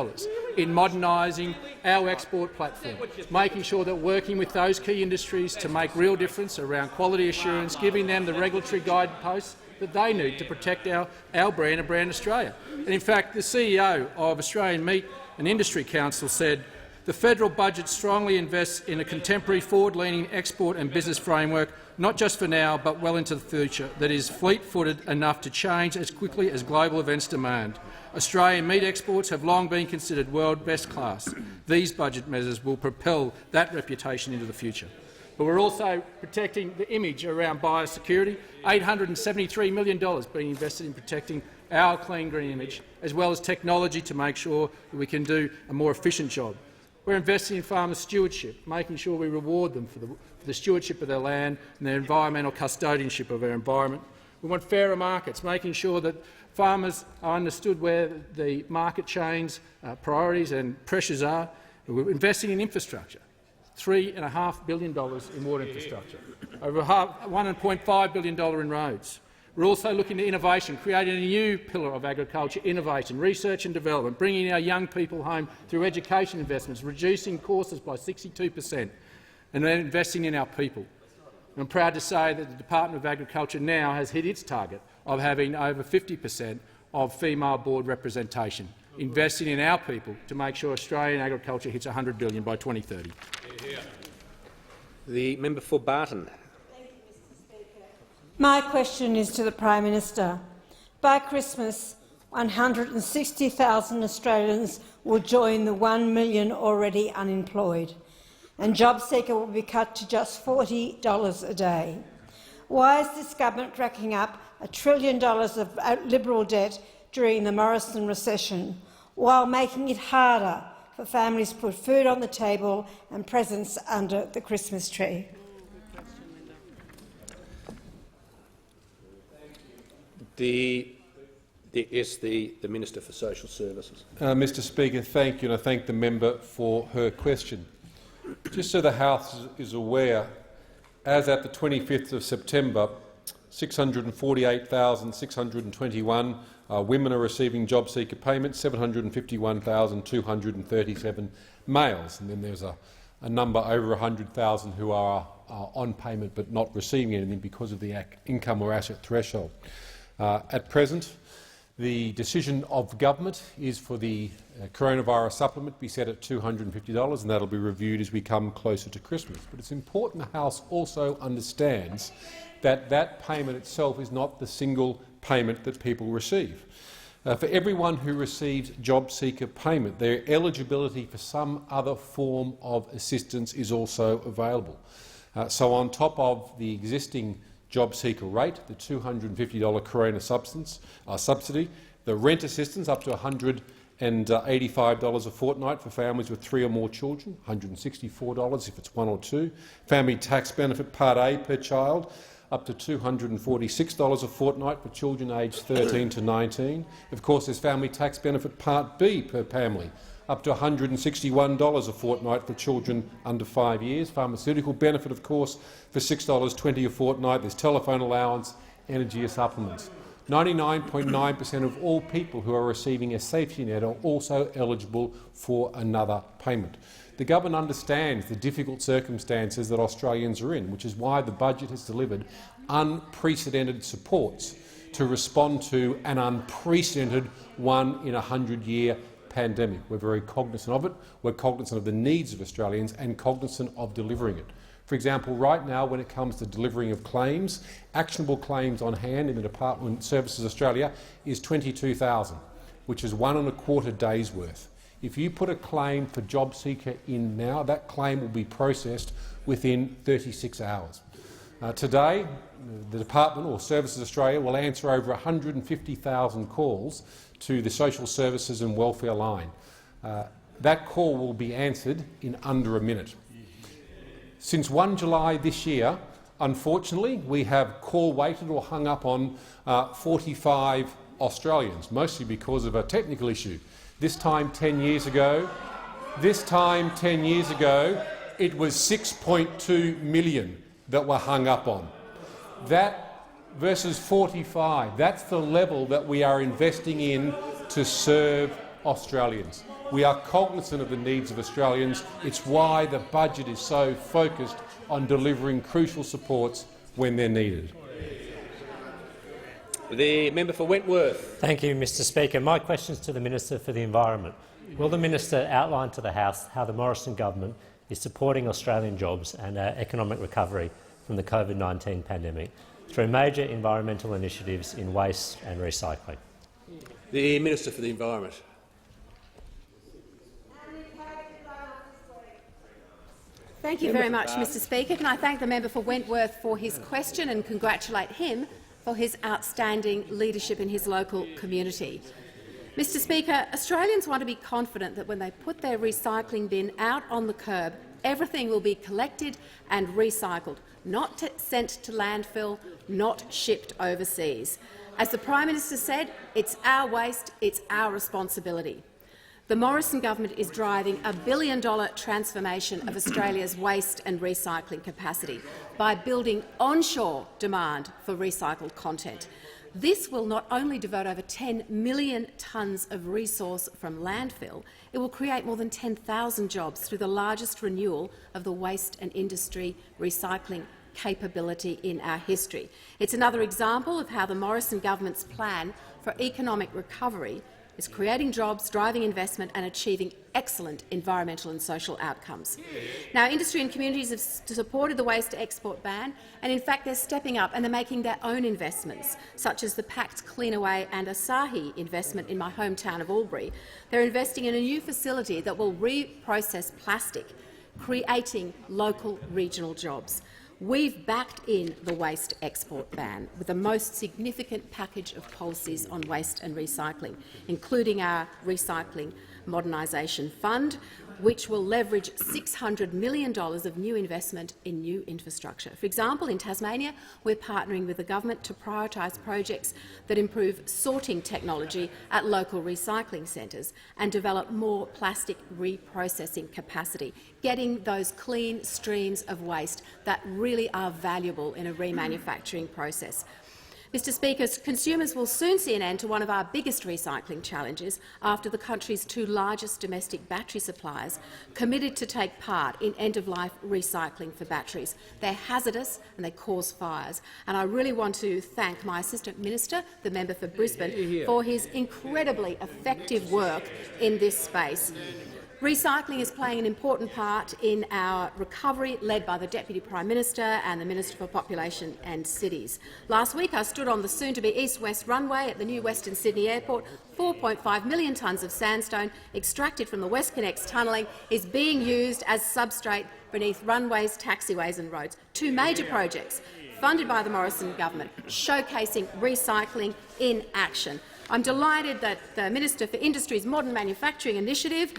in modernising our export platform, making sure that working with those key industries to make real difference around quality assurance, giving them the regulatory guideposts that they need to protect our brand and Brand Australia. And in fact, the CEO of Australian Meat and Industry Council said, "The federal budget strongly invests in a contemporary, forward-leaning export and business framework, not just for now but well into the future, that is fleet-footed enough to change as quickly as global events demand. Australian meat exports have long been considered world best class. These budget measures will propel that reputation into the future." But we're also protecting the image around biosecurity, $873 million being invested in protecting our clean green image, as well as technology to make sure that we can do a more efficient job. We're investing in farmer stewardship, making sure we reward them for the stewardship of their land and their environmental custodianship of our environment. We want fairer markets, making sure that farmers are understood where the market chains, priorities and pressures are. We're investing in infrastructure, $3.5 billion in water infrastructure, over $1.5 billion in roads. We're also looking at innovation, creating a new pillar of agriculture, innovation, research and development, bringing our young people home through education investments, reducing courses by 62%, and then investing in our people. I'm proud to say that the Department of Agriculture now has hit its target of having over 50% of female board representation, investing in our people to make sure Australian agriculture hits $100 billion by 2030. The member for Barton. My question is to the Prime Minister. By Christmas, 160,000 Australians will join the 1 million already unemployed, and JobSeeker will be cut to just $40 a day. Why is this government racking up $1 trillion of Liberal debt during the Morrison recession, while making it harder for families to put food on the table and presents under the Christmas tree? The Minister for Social Services. Mr Speaker, thank you, and I thank the member for her question. Just so the House is aware, as at the 25th of September, 648,621 women are receiving JobSeeker payments, 751,237 males, and then there's a number over 100,000 who are on payment but not receiving anything because of the income or asset threshold. At present, The decision of government is for the coronavirus supplement to be set at $250, and that will be reviewed as we come closer to Christmas. But it's important the House also understands that that payment itself is not the single payment that people receive. For everyone who receives job seeker payment, their eligibility for some other form of assistance is also available. So on top of the existing job seeker rate, the $250 corona subsidy, the rent assistance up to $185 a fortnight for families with 3 or more children, $164 if it's 1 or 2, family tax benefit Part A per child, up to $246 a fortnight for children aged 13 to 19. Of course, there's family tax benefit Part B per family, up to $161 a fortnight for children under 5 years. Pharmaceutical benefit, of course, for $6.20 a fortnight. There's telephone allowance, energy supplements. 99.9% of all people who are receiving a safety net are also eligible for another payment. The government understands the difficult circumstances that Australians are in, which is why the budget has delivered unprecedented supports to respond to an unprecedented 1-in-100-year pandemic. We're very cognizant of it. We're cognizant of the needs of Australians and cognizant of delivering it. For example, right now, when it comes to delivering of claims, actionable claims on hand in the Department of Services Australia is 22,000, which is 1.25 days' worth. If you put a claim for job seeker in now, that claim will be processed within 36 hours. Today, the Department or Services Australia will answer over 150,000 calls to the Social Services and Welfare line. That call will be answered in under a minute. Since 1 July this year, unfortunately, we have call-weighted or hung up on 45 Australians, mostly because of a technical issue. This time 10 years ago, it was 6.2 million that were hung up on. That versus 45, that's the level that we are investing in to serve Australians. We are cognizant of the needs of Australians. It's why the budget is so focused on delivering crucial supports when they're needed. The member for Wentworth. Thank you, Mr Speaker. My question is to the Minister for the Environment. Will the minister outline to the House how the Morrison government is supporting Australian jobs and our economic recovery from the COVID-19 pandemic through major environmental initiatives in waste and recycling? The Minister for the Environment. Thank you very much, Mr Speaker. Can I thank the member for Wentworth for his question and congratulate him for his outstanding leadership in his local community. Mr Speaker, Australians want to be confident that when they put their recycling bin out on the curb, everything will be collected and recycled, not sent to landfill, not shipped overseas. As the Prime Minister said, it's our waste, it's our responsibility. The Morrison government is driving a $1 billion transformation of Australia's waste and recycling capacity by building onshore demand for recycled content. This will not only divert over 10 million tonnes of resource from landfill, it will create more than 10,000 jobs through the largest renewal of the waste and industry recycling capability in our history. It's another example of how the Morrison government's plan for economic recovery is creating jobs, driving investment and achieving excellent environmental and social outcomes. Now, industry and communities have supported the waste to export ban, and in fact they're stepping up and they're making their own investments, such as the Pact Cleanaway and Asahi investment in my hometown of Albury. They're investing in a new facility that will reprocess plastic, creating local regional jobs. We've backed in the waste export ban with the most significant package of policies on waste and recycling, including our Recycling Modernisation Fund, which will leverage $600 million of new investment in new infrastructure. For example, in Tasmania, we're partnering with the government to prioritise projects that improve sorting technology at local recycling centres and develop more plastic reprocessing capacity, getting those clean streams of waste that really are valuable in a remanufacturing process. Mr Speaker, consumers will soon see an end to one of our biggest recycling challenges after the country's two largest domestic battery suppliers committed to take part in end-of-life recycling for batteries. They're hazardous and they cause fires. And I really want to thank my Assistant Minister, the member for Brisbane, for his incredibly effective work in this space. Recycling is playing an important part in our recovery, led by the Deputy Prime Minister and the Minister for Population and Cities. Last week I stood on the soon-to-be east-west runway at the new Western Sydney Airport. 4.5 million tonnes of sandstone extracted from the WestConnex tunnelling is being used as substrate beneath runways, taxiways and roads. Two major projects funded by the Morrison government, showcasing recycling in action. I'm delighted that the Minister for Industry's Modern Manufacturing Initiative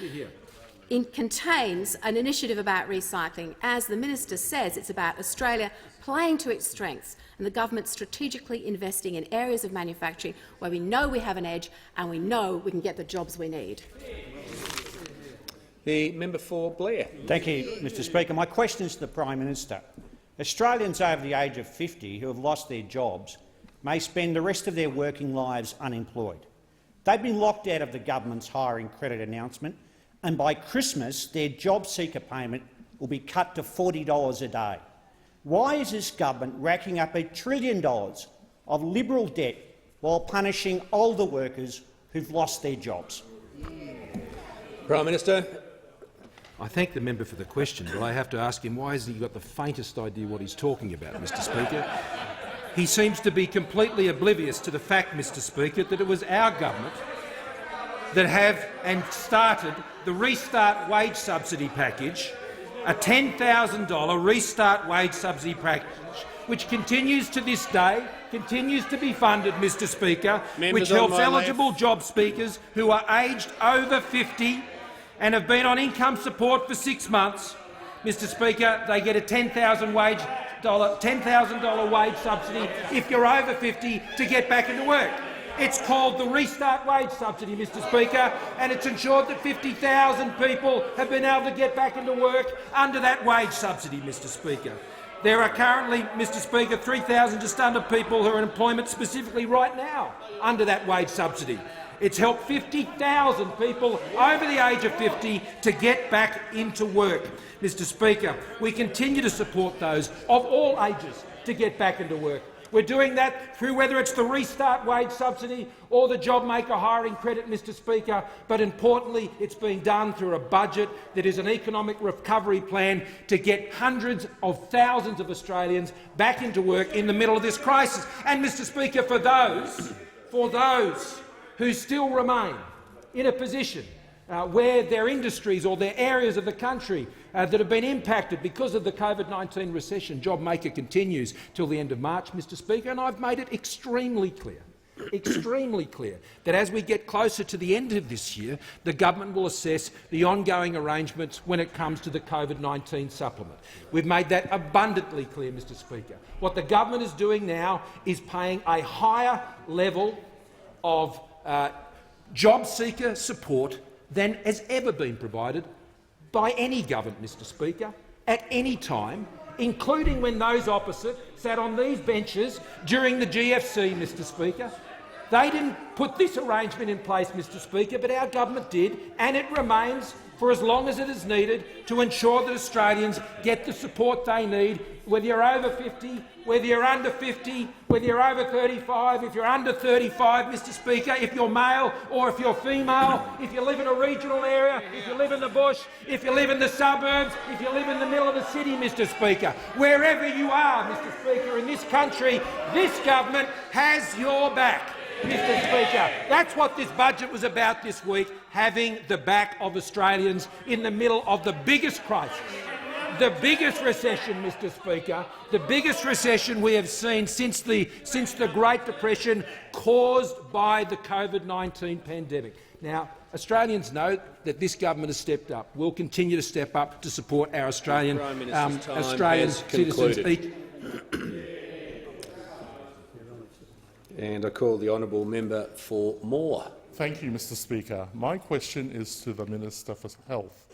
contains an initiative about recycling. As the Minister says, it's about Australia playing to its strengths and the government strategically investing in areas of manufacturing where we know we have an edge and we know we can get the jobs we need. The member for Blair. Thank you, Mr Speaker. My question is to the Prime Minister. Australians over the age of 50 who have lost their jobs may spend the rest of their working lives unemployed. They've been locked out of the government's hiring credit announcement, and by Christmas their job seeker payment will be cut to $40 a day. Why is this government racking up $1 trillion of Liberal debt while punishing older workers who've lost their jobs? Prime Minister. I thank the member for the question, but I have to ask him why hasn't he got the faintest idea what he's talking about, Mr Speaker? He seems to be completely oblivious to the fact, Mr Speaker, that it was our government that have and started the Restart Wage Subsidy Package, a $10,000 Restart Wage Subsidy Package, which continues to this day, continues to be funded, Mr Speaker, which helps eligible job seekers who are aged over 50 and have been on income support for 6 months. Mr Speaker, they get a $10,000 wage subsidy if you're over 50 to get back into work. It's called the Restart Wage Subsidy, Mr Speaker, and it's ensured that 50,000 people have been able to get back into work under that wage subsidy, Mr Speaker. There are currently, Mr Speaker, 3,000 just under people who are in employment specifically right now under that wage subsidy. It's helped 50,000 people over the age of 50 to get back into work. Mr Speaker, we continue to support those of all ages to get back into work. We're doing that through whether it's the Restart Wage Subsidy or the JobMaker hiring credit, Mr Speaker, but importantly it's being done through a budget that is an economic recovery plan to get hundreds of thousands of Australians back into work in the middle of this crisis. And, Mr Speaker, for those who still remain in a position where their industries or their areas of the country that have been impacted because of the COVID-19 recession, JobMaker continues till the end of March, Mr Speaker, and I've made it extremely clear that as we get closer to the end of this year, the government will assess the ongoing arrangements when it comes to the COVID-19 supplement. We've made that abundantly clear, Mr Speaker. What the government is doing now is paying a higher level of job seeker support than has ever been provided by any government, Mr Speaker, at any time, including when those opposite sat on these benches during the GFC, Mr Speaker. They didn't put this arrangement in place, Mr Speaker, but our government did, and it remains for as long as it is needed to ensure that Australians get the support they need, whether you're over 50, whether you're under 50, whether you're over 35, if you're under 35, Mr Speaker, if you're male or if you're female, if you live in a regional area, if you live in the bush, if you live in the suburbs, if you live in the middle of the city, Mr Speaker. Wherever you are, Mr Speaker, in this country, this government has your back. Mr Speaker, that's what this budget was about this week, having the back of Australians in the middle of the biggest crisis, the biggest recession, Mr Speaker, the biggest recession we have seen since the Great Depression, caused by the COVID-19 pandemic. Now, Australians know that this government has stepped up. We'll continue to step up to support our Australian citizens. And I call the honourable member for Moore. Thank you, Mr Speaker. My question is to the Minister for Health.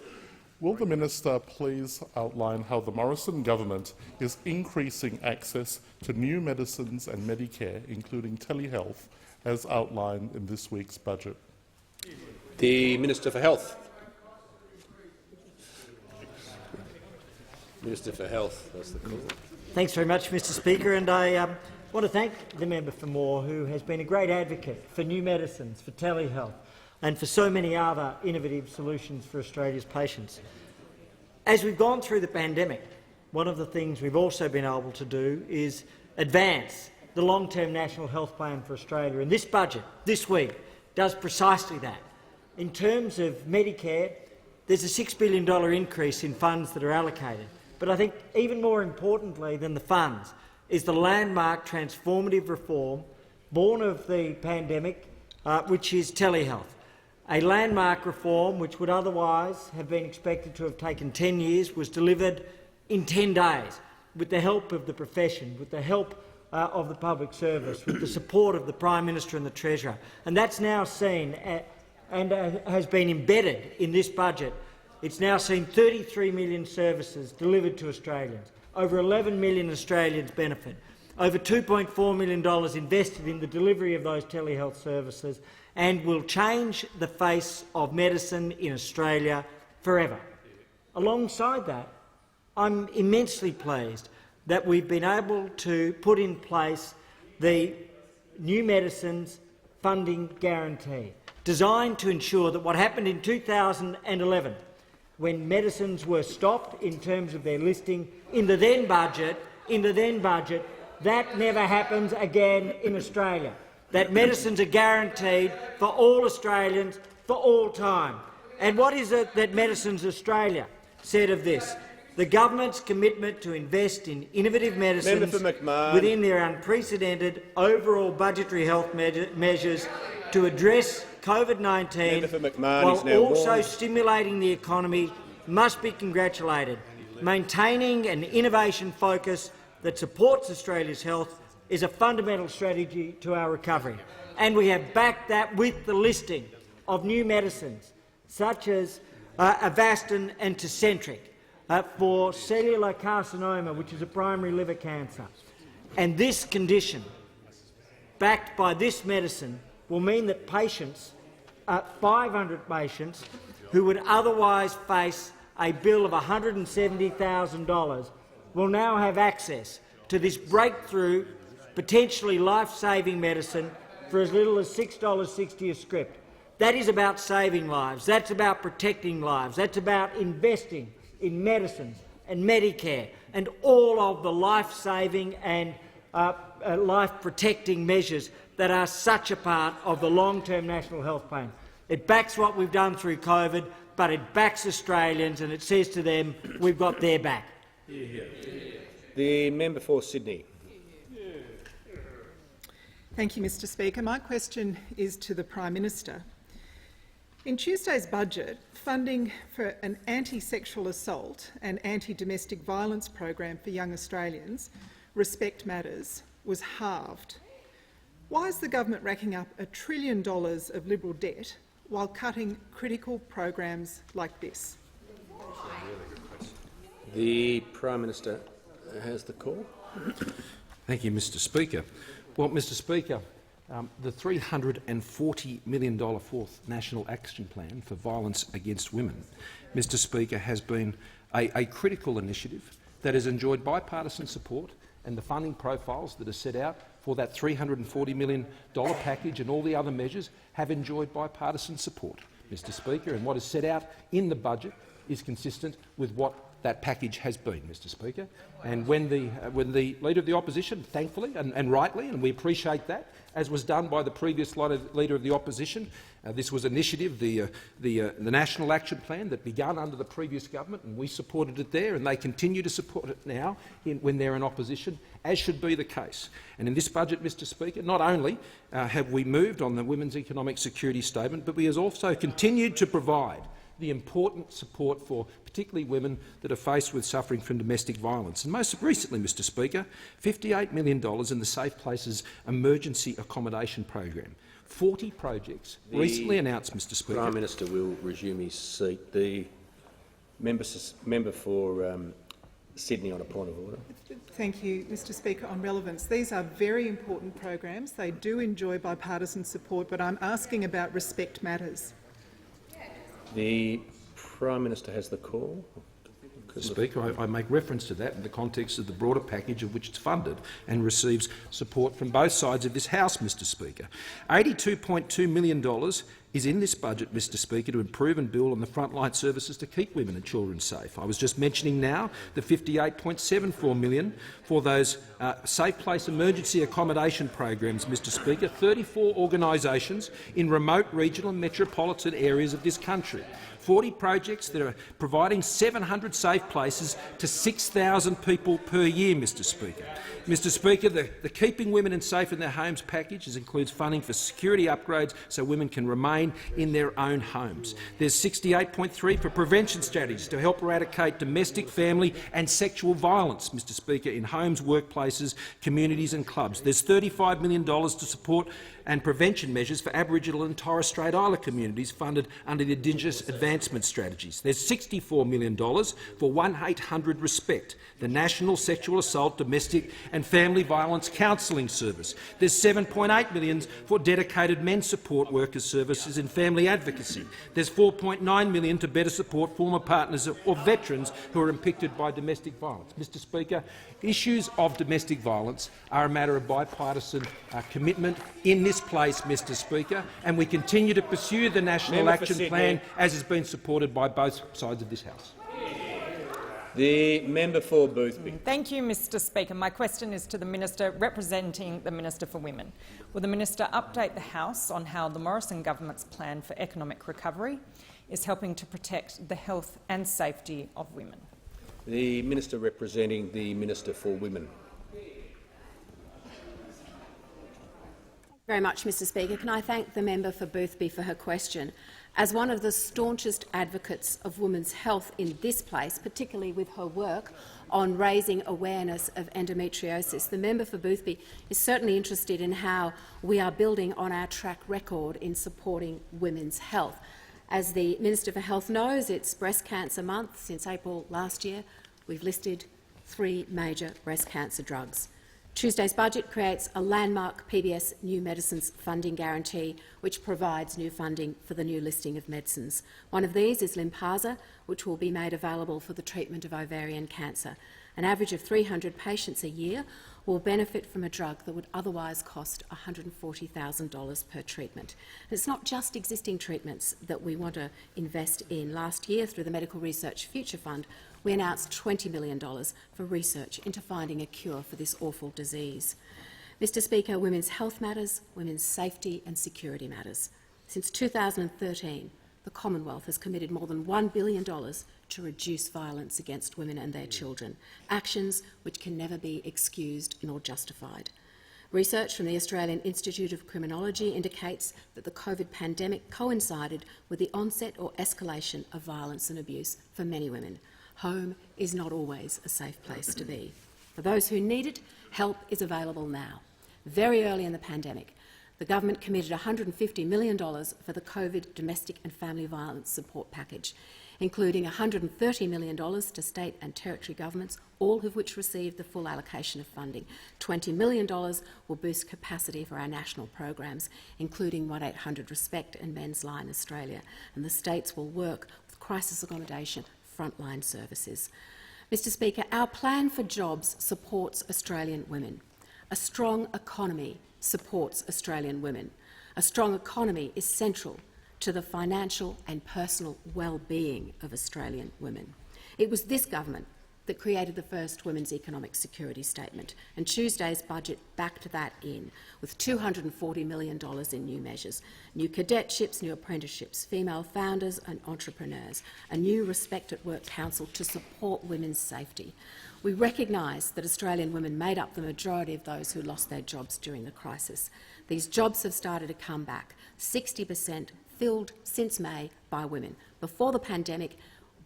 Will the minister please outline how the Morrison government is increasing access to new medicines and Medicare, including telehealth, as outlined in this week's budget? The Minister for Health. Minister for Health, that's the call. Thanks very much, Mr Speaker, and I want to thank the member for Moore, who has been a great advocate for new medicines, for telehealth and for so many other innovative solutions for Australia's patients. As we've gone through the pandemic, one of the things we've also been able to do is advance the long-term National Health Plan for Australia, and this budget, this week, does precisely that. In terms of Medicare, there's a $6 billion increase in funds that are allocated. But I think even more importantly than the funds is the landmark transformative reform born of the pandemic, which is telehealth. A landmark reform which would otherwise have been expected to have taken 10 years was delivered in 10 days with the help of the profession, with the help of the public service, with the support of the Prime Minister and the Treasurer. And that's now seen and has been embedded in this budget. It's now seen 33 million services delivered to Australians. Over 11 million Australians benefit. Over $2.4 million invested in the delivery of those telehealth services, and will change the face of medicine in Australia forever. Alongside that, I'm immensely pleased that we've been able to put in place the new medicines funding guarantee, designed to ensure that what happened in 2011, when medicines were stopped in terms of their listing in the then budget, that never happens again in Australia. That medicines are guaranteed for all Australians for all time. And what is it that Medicines Australia said of this? The government's commitment to invest in innovative medicines within their unprecedented overall budgetary health measures to address COVID-19 while also stimulating the economy must be congratulated. Maintaining an innovation focus that supports Australia's health is a fundamental strategy to our recovery, and we have backed that with the listing of new medicines such as Avastin and Tecentriq for cellular carcinoma, which is a primary liver cancer. And this condition, backed by this medicine, will mean that patients, 500 patients, who would otherwise face a bill of $170,000 will now have access to this breakthrough, potentially life-saving medicine for as little as $6.60 a script. That is about saving lives. That's about protecting lives. That's about investing in medicines and Medicare and all of the life-saving and life-protecting measures that are such a part of the long-term National Health Plan. It backs what we've done through COVID, but it backs Australians, and it says to them, we've got their back. The member for Sydney. Thank you, Mr Speaker. My question is to the Prime Minister. In Tuesday's budget, funding for an anti-sexual assault and anti-domestic violence program for young Australians, Respect Matters, was halved. Why is the government racking up $1 trillion of Liberal debt while cutting critical programs like this? The Prime Minister has the call. Thank you, Mr Speaker. Well, Mr Speaker, the $340 million Fourth National Action Plan for Violence Against Women, Mr Speaker, has been a critical initiative that has enjoyed bipartisan support, and the funding profiles that are set out for that $340 million package and all the other measures have enjoyed bipartisan support, Mr Speaker, and what is set out in the budget is consistent with what that package has been, Mr Speaker. And when the Leader of the Opposition, thankfully and rightly, and we appreciate that, as was done by the previous Leader of the Opposition, this was an initiative, the National Action Plan that began under the previous government, and we supported it there, and they continue to support it now when they're in opposition, as should be the case. And in this budget, Mr Speaker, not only have we moved on the Women's Economic Security Statement, but we have also continued to provide the important support for particularly women that are faced with suffering from domestic violence. And most recently, Mr Speaker, $58 million in the Safe Places Emergency Accommodation Program. 40 projects recently announced, Mr Speaker. The Prime Minister will resume his seat. The Member for Sydney on a point of order. Thank you, Mr Speaker. On relevance, these are very important programs. They do enjoy bipartisan support, but I'm asking about Respect Matters. The Prime Minister has the call. Mr Speaker, I make reference to that in the context of the broader package of which it's funded and receives support from both sides of this House, Mr Speaker. $82.2 million is in this budget, Mr Speaker, to improve and build on the frontline services to keep women and children safe. I was just mentioning now the $58.74 million for those safe place emergency accommodation programs, Mr Speaker, 34 organisations in remote regional and metropolitan areas of this country. 40 projects that are providing 700 safe places to 6,000 people per year, Mr Speaker. Mr Speaker, the Keeping Women Safe in Their Homes package includes funding for security upgrades so women can remain in their own homes. There's $68.3 for prevention strategies to help eradicate domestic, family and sexual violence, Mr Speaker, in homes, workplaces, communities and clubs. There's $35 million to support and prevention measures for Aboriginal and Torres Strait Islander communities funded under the Indigenous Advancement Strategies. There's $64 million for 1800 Respect, the National Sexual Assault, Domestic and Family Violence Counselling Service. There's $7.8 million for dedicated men's support workers services in family advocacy. There's $4.9 million to better support former partners or veterans who are impacted by domestic violence. Mr Speaker, issues of domestic violence are a matter of bipartisan commitment in this place, Mr Speaker, and we continue to pursue the National Action Plan as has been supported by both sides of this House. The member for Boothby. Thank you, Mr Speaker. My question is to the Minister representing the Minister for Women. Will the Minister update the House on how the Morrison government's plan for economic recovery is helping to protect the health and safety of women? The Minister representing the Minister for Women. Very much, Mr Speaker. Can I thank the member for Boothby for her question? As one of the staunchest advocates of women's health in this place, particularly with her work on raising awareness of endometriosis, the member for Boothby is certainly interested in how we are building on our track record in supporting women's health. As the Minister for Health knows, it's Breast Cancer Month. Since April last year, we've listed 3 major breast cancer drugs. Tuesday's budget creates a landmark PBS New Medicines funding guarantee, which provides new funding for the new listing of medicines. One of these is Lynparza, which will be made available for the treatment of ovarian cancer. An average of 300 patients a year will benefit from a drug that would otherwise cost $140,000 per treatment. And it's not just existing treatments that we want to invest in. Last year, through the Medical Research Future Fund, we announced $20 million for research into finding a cure for this awful disease. Mr Speaker, women's health matters, women's safety and security matters. Since 2013, the Commonwealth has committed more than $1 billion to reduce violence against women and their children, actions which can never be excused nor justified. Research from the Australian Institute of Criminology indicates that the COVID pandemic coincided with the onset or escalation of violence and abuse for many women. Home is not always a safe place to be. For those who need it, help is available now. Very early in the pandemic, the government committed $150 million for the COVID domestic and family violence support package, including $130 million to state and territory governments, all of which received the full allocation of funding. $20 million will boost capacity for our national programs, including 1800 Respect and Men's Line Australia, and the states will work with crisis accommodation frontline services. Mr Speaker, our plan for jobs supports Australian women. A strong economy supports Australian women. A strong economy is central to the financial and personal well-being of Australian women. It was this government that created the first Women's Economic Security Statement, and Tuesday's budget backed that in, with $240 million in new measures, new cadetships, new apprenticeships, female founders and entrepreneurs, a new Respect at Work Council to support women's safety. We recognise that Australian women made up the majority of those who lost their jobs during the crisis. These jobs have started to come back, 60% filled since May by women. Before the pandemic,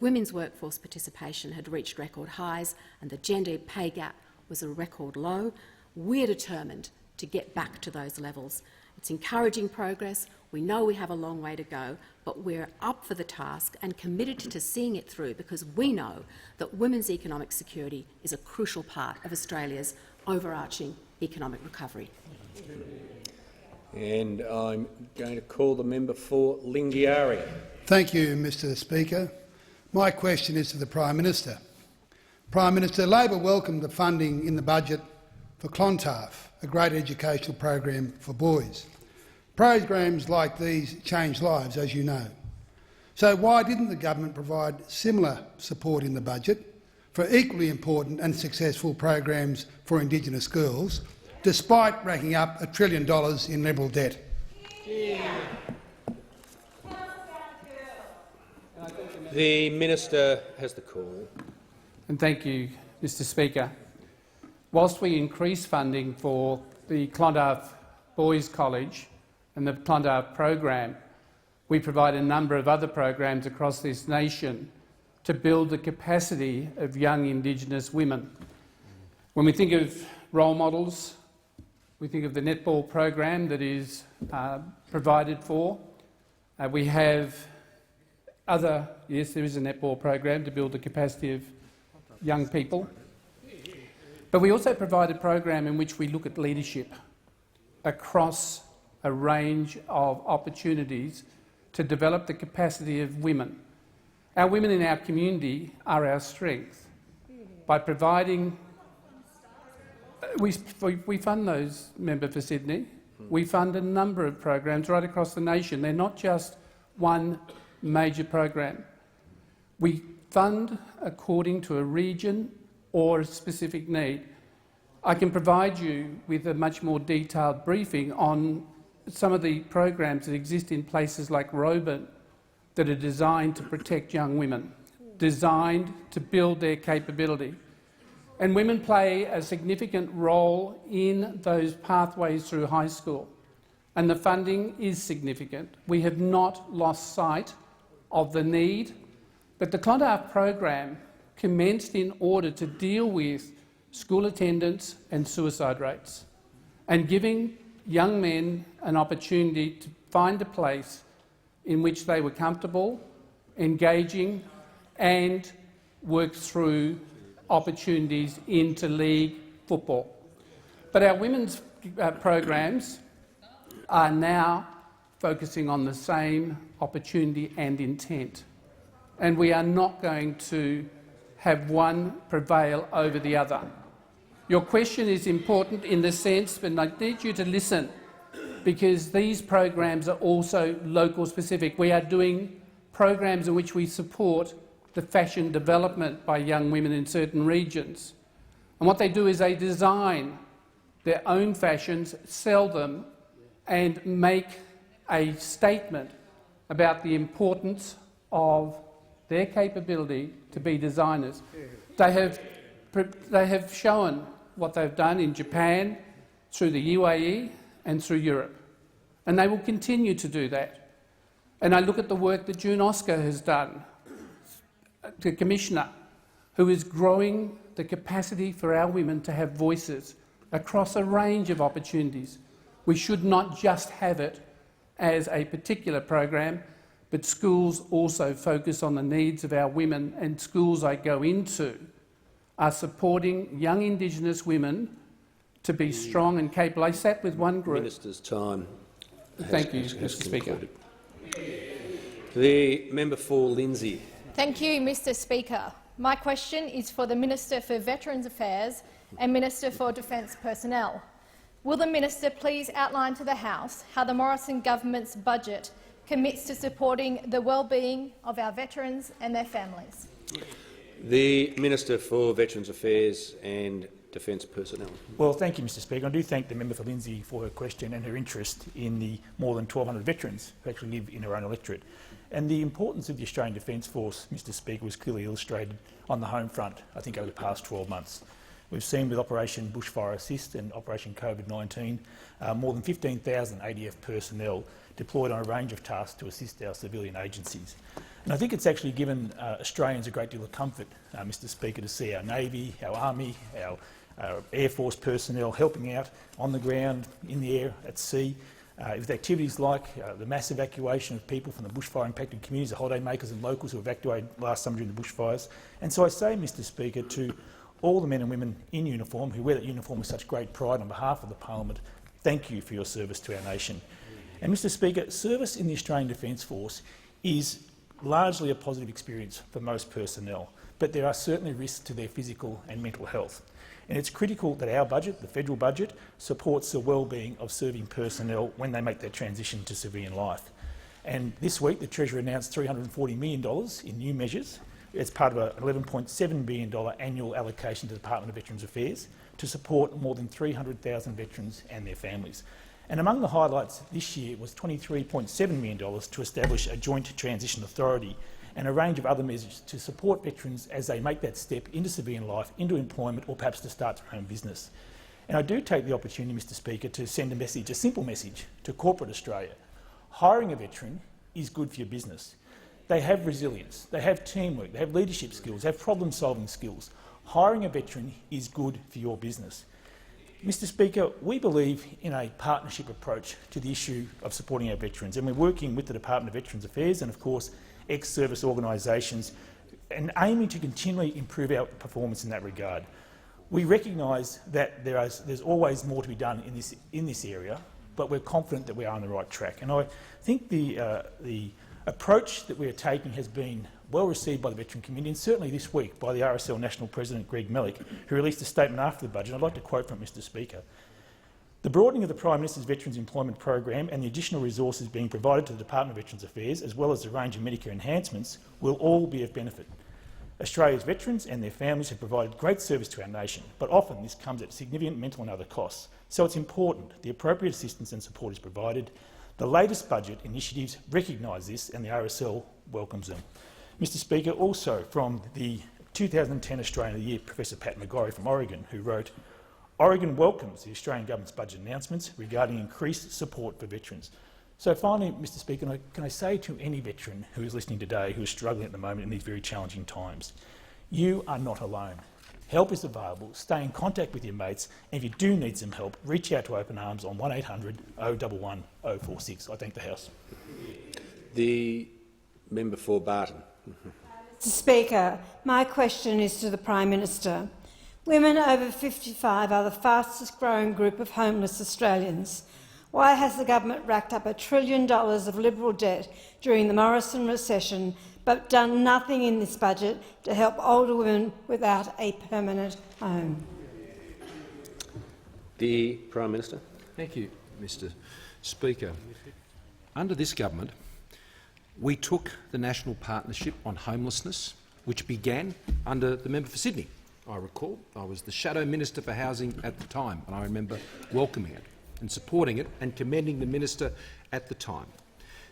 women's workforce participation had reached record highs and the gender pay gap was a record low. We're determined to get back to those levels. It's encouraging progress. We know we have a long way to go, but we're up for the task and committed to seeing it through, because we know that women's economic security is a crucial part of Australia's overarching economic recovery. And I'm going to call the member for Lingiari. Thank you, Mr Speaker. My question is to the Prime Minister. Prime Minister, Labor welcomed the funding in the budget for Clontarf, a great educational program for boys. Programs like these change lives, as you know. So why didn't the government provide similar support in the budget for equally important and successful programs for Indigenous girls, despite racking up $1 trillion in Liberal debt? The Minister has the call. And thank you, Mr Speaker. Whilst we increase funding for the Clontarf Boys College and the Clontarf program, we provide a number of other programs across this nation to build the capacity of young Indigenous women. When we think of role models, we think of the netball program that is provided for. We have other, yes, there is a netball program to build the capacity of young people. But we also provide a program in which we look at leadership across a range of opportunities to develop the capacity of women. Our women in our community are our strength. By providing... We fund those, member for Sydney. We fund a number of programs right across the nation. They're not just one major program. We fund according to a region or a specific need. I can provide you with a much more detailed briefing on some of the programs that exist in places like Roebourne that are designed to protect young women, designed to build their capability. And women play a significant role in those pathways through high school, and the funding is significant. We have not lost sight of the need, but the Clontarf program commenced in order to deal with school attendance and suicide rates, and giving young men an opportunity to find a place in which they were comfortable, engaging and work through opportunities into league football. But our women's programs are now focusing on the same opportunity and intent, and we are not going to have one prevail over the other. Your question is important in the sense, but I need you to listen, because these programs are also local specific. We are doing programs in which we support the fashion development by young women in certain regions. And what they do is they design their own fashions, sell them, and make a statement about the importance of their capability to be designers. They have shown what they've done in Japan, through the UAE and through Europe, and they will continue to do that. And I look at the work that June Oscar has done, the Commissioner, who is growing the capacity for our women to have voices across a range of opportunities. We should not just have it as a particular program, but schools also focus on the needs of our women, and schools I go into are supporting young Indigenous women to be strong and capable. I sat with one group... Minister's time. Thank you, Mr Speaker. The member for Lindsay. Thank you, Mr Speaker. My question is for the Minister for Veterans Affairs and Minister for Defence Personnel. Will the Minister please outline to the House how the Morrison government's budget commits to supporting the well-being of our veterans and their families? The Minister for Veterans Affairs and Defence Personnel. Well, thank you, Mr Speaker. I do thank the member for Lindsay for her question and her interest in the more than 1,200 veterans who actually live in her own electorate. And the importance of the Australian Defence Force, Mr Speaker, was clearly illustrated on the home front, I think, over the past 12 months. We've seen with Operation Bushfire Assist and Operation COVID-19 more than 15,000 ADF personnel deployed on a range of tasks to assist our civilian agencies. And I think it's actually given Australians a great deal of comfort, Mr Speaker, to see our Navy, our Army, our Air Force personnel helping out on the ground, in the air, at sea, with activities like the mass evacuation of people from the bushfire-impacted communities, the holidaymakers and locals who evacuated last summer during the bushfires. And so I say, Mr Speaker, to all the men and women in uniform who wear that uniform with such great pride on behalf of the Parliament, thank you for your service to our nation. And Mr Speaker, service in the Australian Defence Force is largely a positive experience for most personnel, but there are certainly risks to their physical and mental health. And it's critical that our budget, the federal budget, supports the well-being of serving personnel when they make that transition to civilian life. And this week, the Treasurer announced $340 million in new measures as part of an $11.7 billion annual allocation to the Department of Veterans Affairs to support more than 300,000 veterans and their families. And among the highlights this year was $23.7 million to establish a joint transition authority and a range of other measures to support veterans as they make that step into civilian life, into employment, or perhaps to start their own business. And I do take the opportunity, Mr Speaker, to send a message, a simple message, to corporate Australia. Hiring a veteran is good for your business. They have resilience, they have teamwork, they have leadership skills, they have problem-solving skills. Hiring a veteran is good for your business. Mr Speaker, we believe in a partnership approach to the issue of supporting our veterans, and we're working with the Department of Veterans Affairs and, of course, ex-service organisations, and aiming to continually improve our performance in that regard. We recognise that there's always more to be done in this area, but we're confident that we are on the right track. And I think the approach that we are taking has been well received by the veteran community, and certainly this week by the RSL National President Greg Mellick, who released a statement after the budget. I'd like to quote from Mr Speaker. The broadening of the Prime Minister's Veterans Employment Program and the additional resources being provided to the Department of Veterans Affairs, as well as the range of Medicare enhancements, will all be of benefit. Australia's veterans and their families have provided great service to our nation, but often this comes at significant mental and other costs. So it's important the appropriate assistance and support is provided. The latest budget initiatives recognise this, and the RSL welcomes them. Mr Speaker, also from the 2010 Australian of the Year, Professor Pat McGorry from Oregon, who wrote, Oregon welcomes the Australian Government's budget announcements regarding increased support for veterans. So finally, Mr Speaker, can I say to any veteran who is listening today who is struggling at the moment in these very challenging times, you are not alone. Help is available. Stay in contact with your mates, and if you do need some help, reach out to Open Arms on 1800 011 046. I thank the House. The member for Barton. Mr Speaker, my question is to the Prime Minister. Women over 55 are the fastest growing group of homeless Australians. Why has the government racked up $1 trillion of Liberal debt during the Morrison recession but done nothing in this budget to help older women without a permanent home? The Prime Minister. Thank you, Mr Speaker. Under this government, we took the National Partnership on Homelessness, which began under the member for Sydney. I recall I was the Shadow Minister for Housing at the time, and I remember welcoming it and supporting it and commending the minister at the time.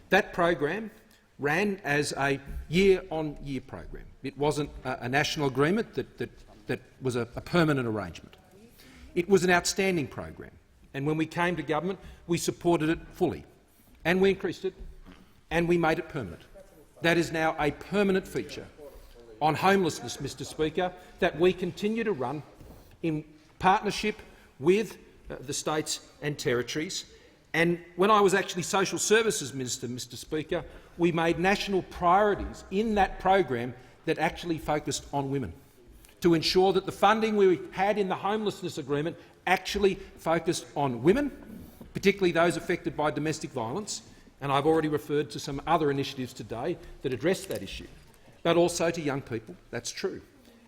That program ran as a year-on-year program. It wasn't a national agreement that was a permanent arrangement. It was an outstanding program, and when we came to government, we supported it fully, and we increased it, and we made it permanent. That is now a permanent feature on homelessness, Mr Speaker, that we continue to run in partnership with the states and territories. And when I was actually Social Services Minister, Mr Speaker, we made national priorities in that program that actually focused on women, to ensure that the funding we had in the homelessness agreement actually focused on women, particularly those affected by domestic violence, and I've already referred to some other initiatives today that address that issue, but also to young people. That's true.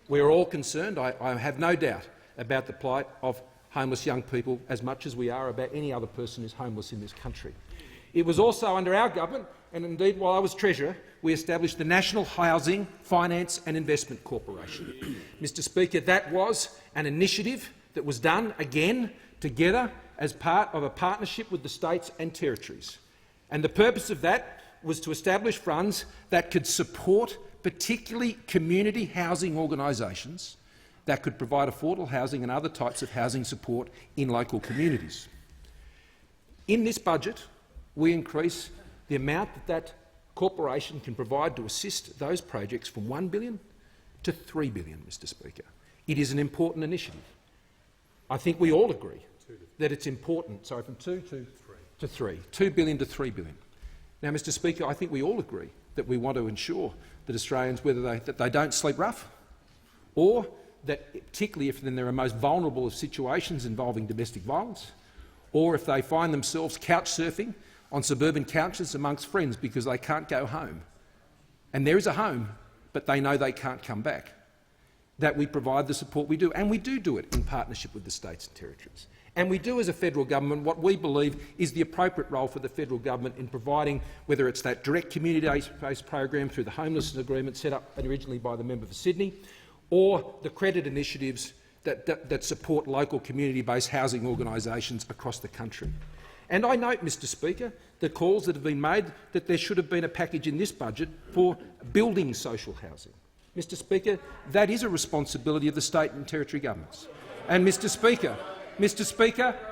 We're all concerned, I have no doubt, about the plight of homeless young people as much as we are about any other person who's homeless in this country. It was also under our government, and indeed while I was Treasurer, we established the National Housing Finance and Investment Corporation. Mr Speaker, that was an initiative that was done again together as part of a partnership with the states and territories. And the purpose of that was to establish funds that could support particularly community housing organisations that could provide affordable housing and other types of housing support in local communities. In this budget, we increase the amount that corporation can provide to assist those projects from $1 billion to $3 billion, Mr Speaker. It is an important initiative. I think we all agree that it's important. Sorry, from 2 to to 3, $2 billion to $3 billion. Now, Mr Speaker, I think we all agree that we want to ensure that Australians, whether they don't sleep rough, or that, particularly if they're in most vulnerable of situations involving domestic violence, or if they find themselves couch surfing on suburban couches amongst friends because they can't go home, and there is a home, but they know they can't come back, that we provide the support we do. And we do it in partnership with the states and territories. And we do, as a federal government, what we believe is the appropriate role for the federal government in providing, whether it's that direct community-based program through the homelessness agreement set up originally by the member for Sydney, or the credit initiatives that support local community-based housing organisations across the country. And I note, Mr Speaker, the calls that have been made that there should have been a package in this budget for building social housing. Mr Speaker, that is a responsibility of the state and territory governments. And Mr Speaker,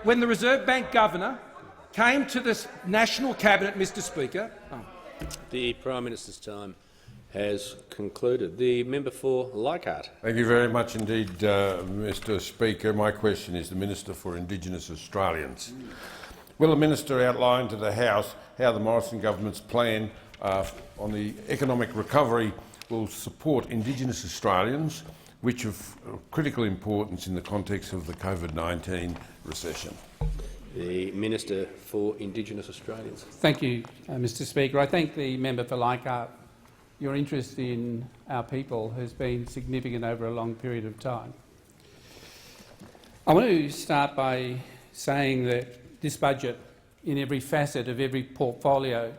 when the Reserve Bank Governor came to the National Cabinet, Mr Speaker— The Prime Minister's time has concluded. The member for Leichhardt. Thank you very much indeed, Mr Speaker. My question is the Minister for Indigenous Australians. Will the Minister outline to the House how the Morrison government's plan on the economic recovery will support Indigenous Australians, which are of critical importance in the context of the COVID-19 recession? The Minister for Indigenous Australians. Thank you, Mr Speaker. I thank the member for Leichhardt. Your interest in our people has been significant over a long period of time. I want to start by saying that this budget, in every facet of every portfolio,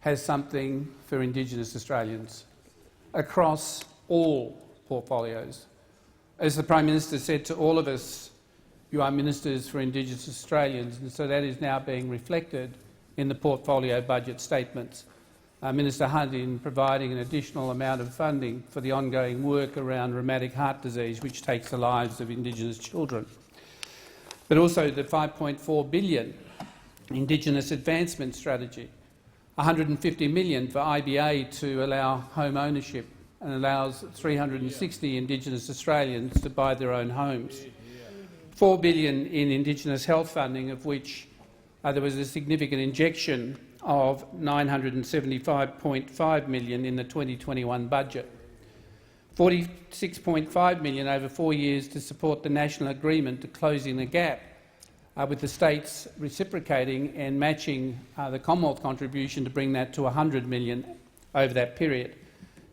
has something for Indigenous Australians across all portfolios. As the Prime Minister said to all of us, you are ministers for Indigenous Australians, and so that is now being reflected in the portfolio budget statements. Minister Hunt in providing an additional amount of funding for the ongoing work around rheumatic heart disease, which takes the lives of Indigenous children. But also the $5.4 billion Indigenous Advancement Strategy, $150 million for IBA to allow home ownership and allows 360 Indigenous Australians to buy their own homes. $4 billion in Indigenous health funding, of which there was a significant injection of $975.5 million in the 2021 budget. $46.5 million over 4 years to support the national agreement to closing the gap, with the states reciprocating and matching the Commonwealth contribution to bring that to $100 million over that period.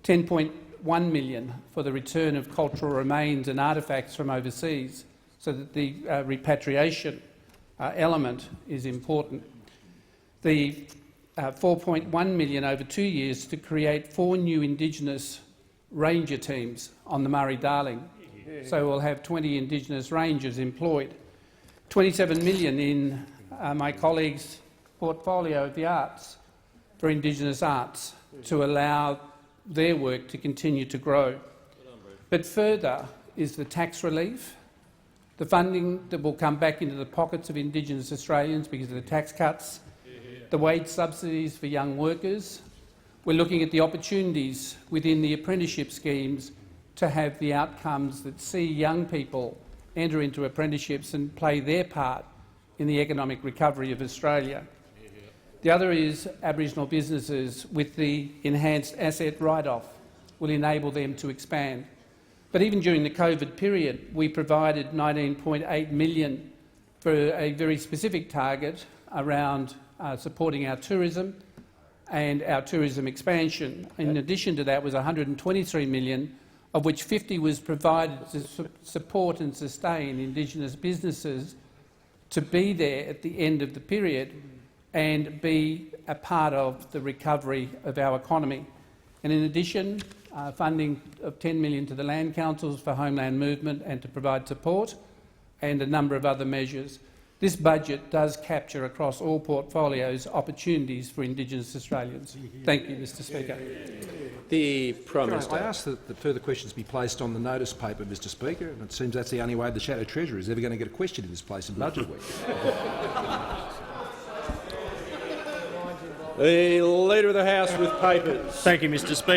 $10.1 million for the return of cultural remains and artefacts from overseas, so that the repatriation element is important. The $4.1 million over 2 years to create 4 new Indigenous ranger teams on the Murray-Darling. So we'll have 20 Indigenous rangers employed. $27 million in my colleague's portfolio of the arts for Indigenous arts to allow their work to continue to grow. But further is the tax relief, the funding that will come back into the pockets of Indigenous Australians because of the tax cuts, the wage subsidies for young workers. We're looking at the opportunities within the apprenticeship schemes to have the outcomes that see young people enter into apprenticeships and play their part in the economic recovery of Australia. The other is Aboriginal businesses with the enhanced asset write-off will enable them to expand. But even during the COVID period, we provided $19.8 million for a very specific target around supporting our tourism and our tourism expansion. In addition to that was $123 million, of which 50 was provided to support and sustain Indigenous businesses to be there at the end of the period and be a part of the recovery of our economy. And in addition, funding of $10 million to the land councils for homeland movement and to provide support, and a number of other measures. This budget does capture across all portfolios opportunities for Indigenous Australians. Thank you, Mr Speaker. The Prime Minister. I ask that the further questions be placed on the notice paper, Mr Speaker, and it seems that's the only way the Shadow Treasurer is ever going to get a question in this place in Budget Week. The Leader of the House with papers. Thank you, Mr Speaker.